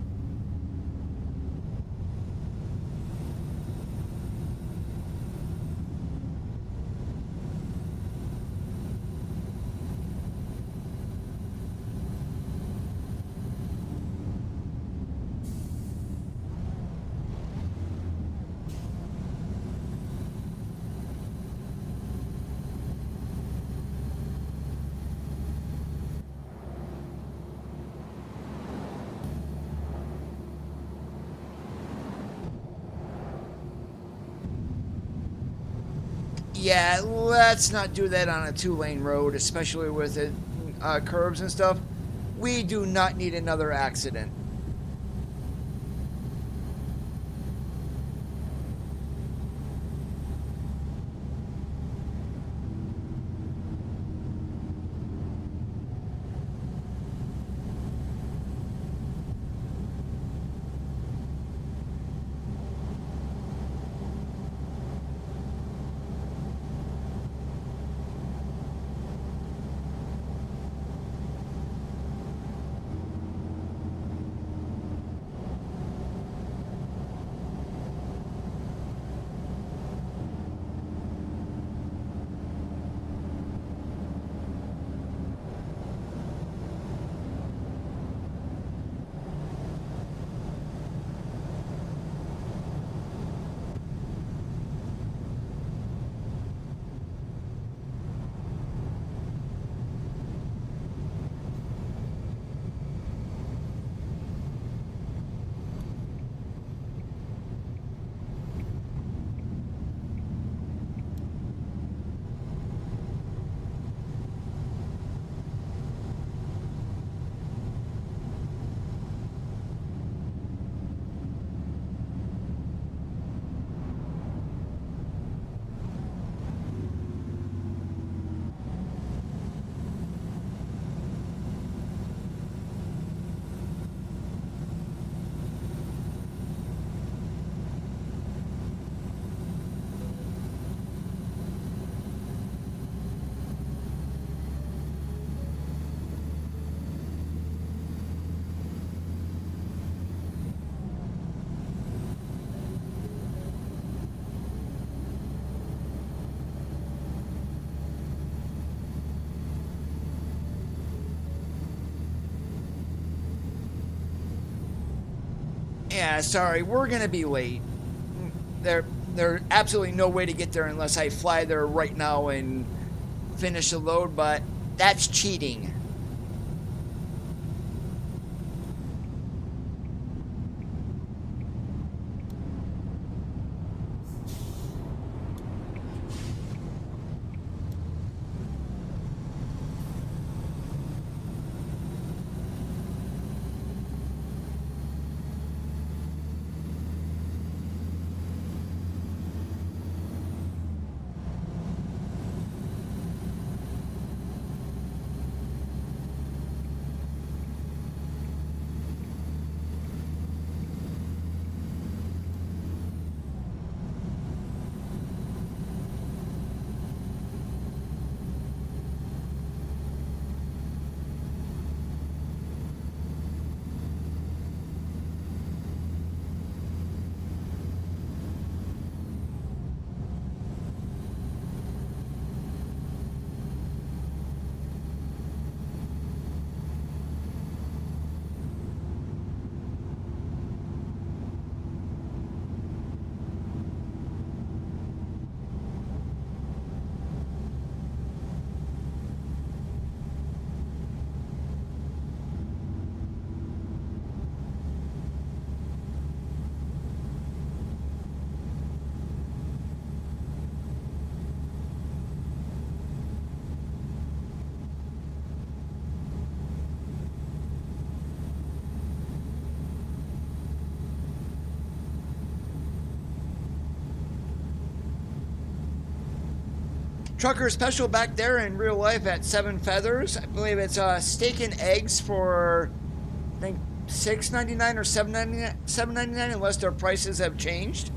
Yeah, let's not do that on a 2-lane road, especially with it, curves and stuff. We do not need another accident. Yeah, sorry, we're gonna be late. There's absolutely no way to get there unless I fly there right now and finish the load, but that's cheating. Trucker special back there in real life at 7 Feathers. I believe it's steak and eggs for, I think, $6.99 or $7.99 unless their prices have changed.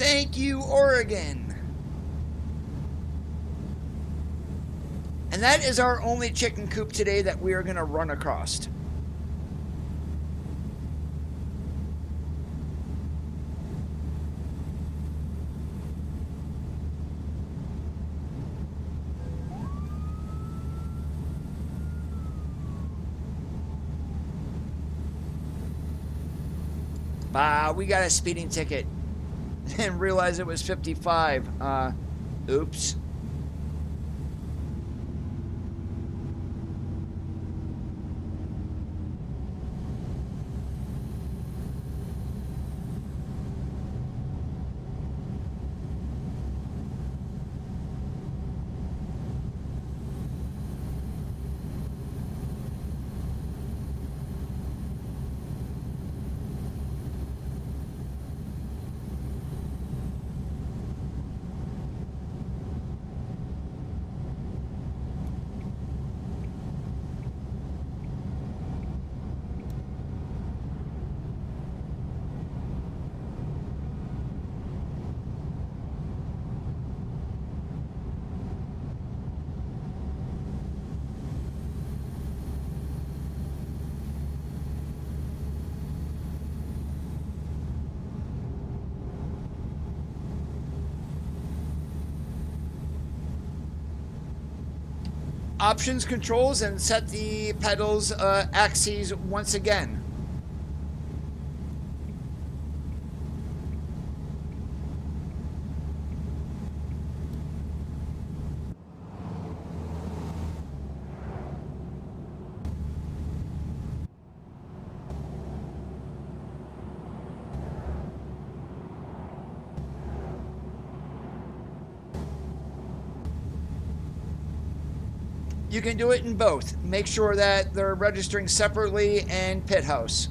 Thank you, Oregon. And that is our only chicken coop today that we are going to run across. We got a speeding ticket and realized it was 55. Oops. Options, controls, and set the pedals axes once again. You can do it in both. Make sure that they're registering separately and pit house.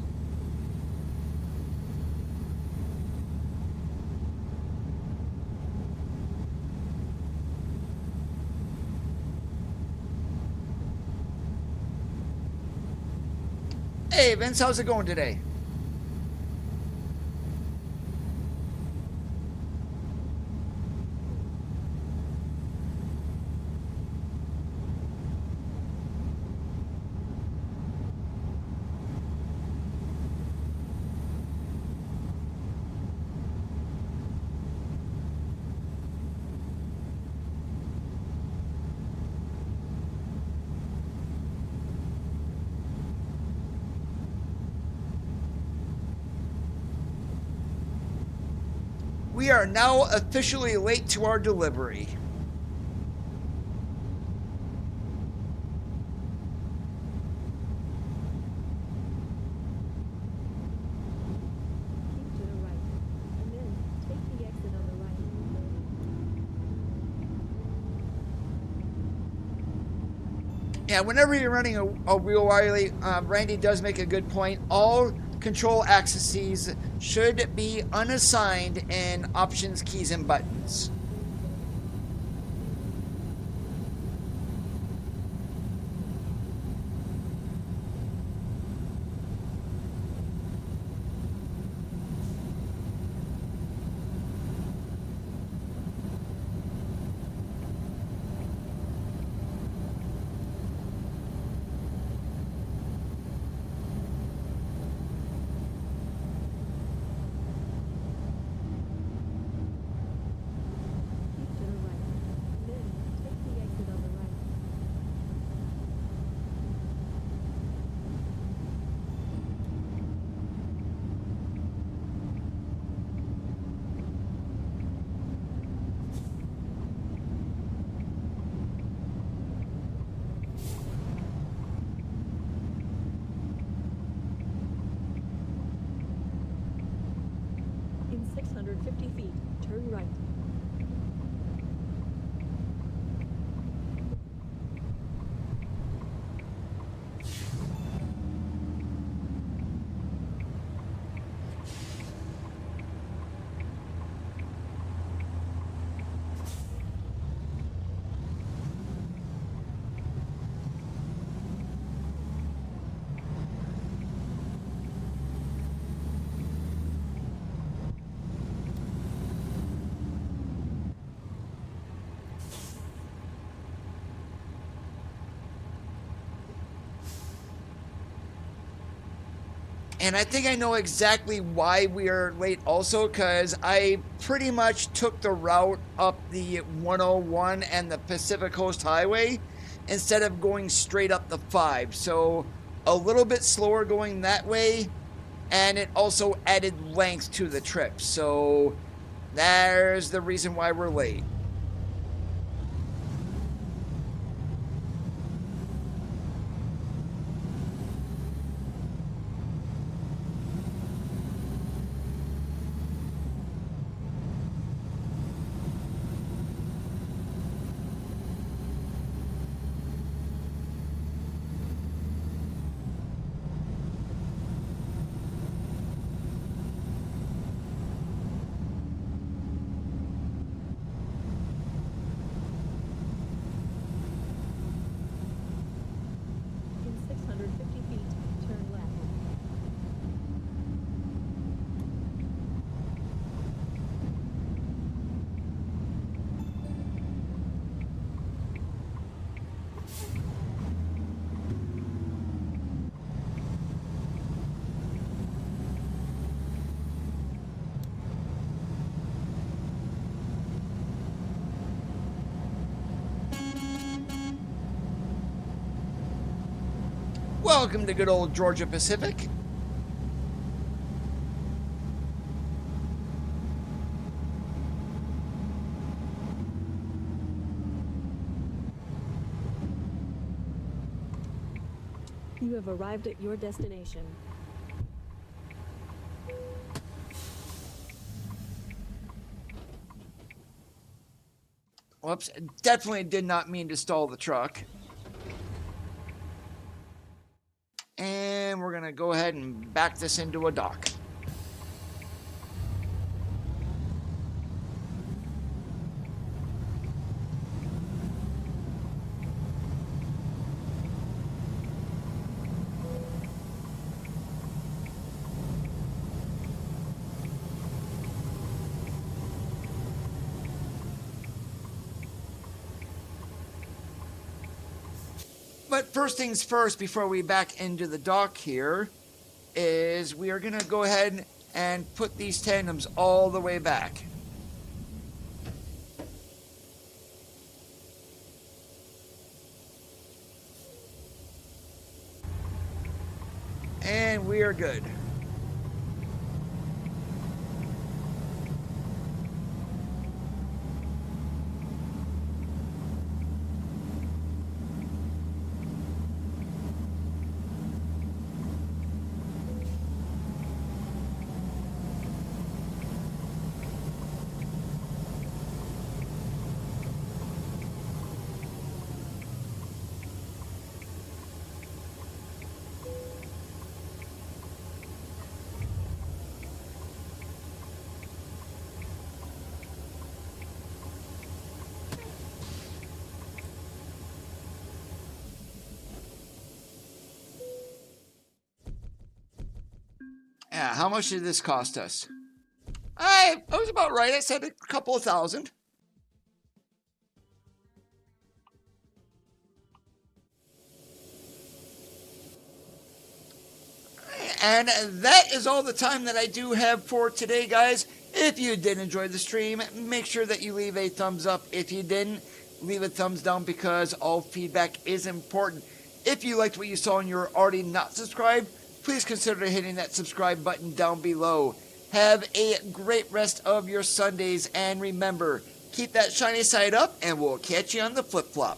Hey Vince, how's it going today? We are now officially late to our delivery. Keep to the right, and then take the exit on the right. Yeah, whenever you're running a wheel wirely, Randy does make a good point. All control axes should be unassigned in options, keys, and buttons. Keep to the right, and then take the exit on the right. In 650 feet, turn right. And I think I know exactly why we are late also, because I pretty much took the route up the 101 and the Pacific Coast Highway instead of going straight up the 5. So a little bit slower going that way, and it also added length to the trip. So there's the reason why we're late. In 650 feet, turn left. Welcome to good old Georgia Pacific. You have arrived at your destination. Whoops, definitely did not mean to stall the truck. And we're going to go ahead and back this into a dock. But first things first, before we back into the dock here, is we are going to go ahead and put these tandems all the way back. And we are good. Yeah, how much did this cost us? I was about right. I said a couple of thousand. And that is all the time that I do have for today, guys. If you did enjoy the stream, make sure that you leave a thumbs up. If you didn't, leave a thumbs down, because all feedback is important. If you liked what you saw and you're already not subscribed, please consider hitting that subscribe button down below. Have a great rest of your Sundays, and remember, keep that shiny side up, and we'll catch you on the flip-flop.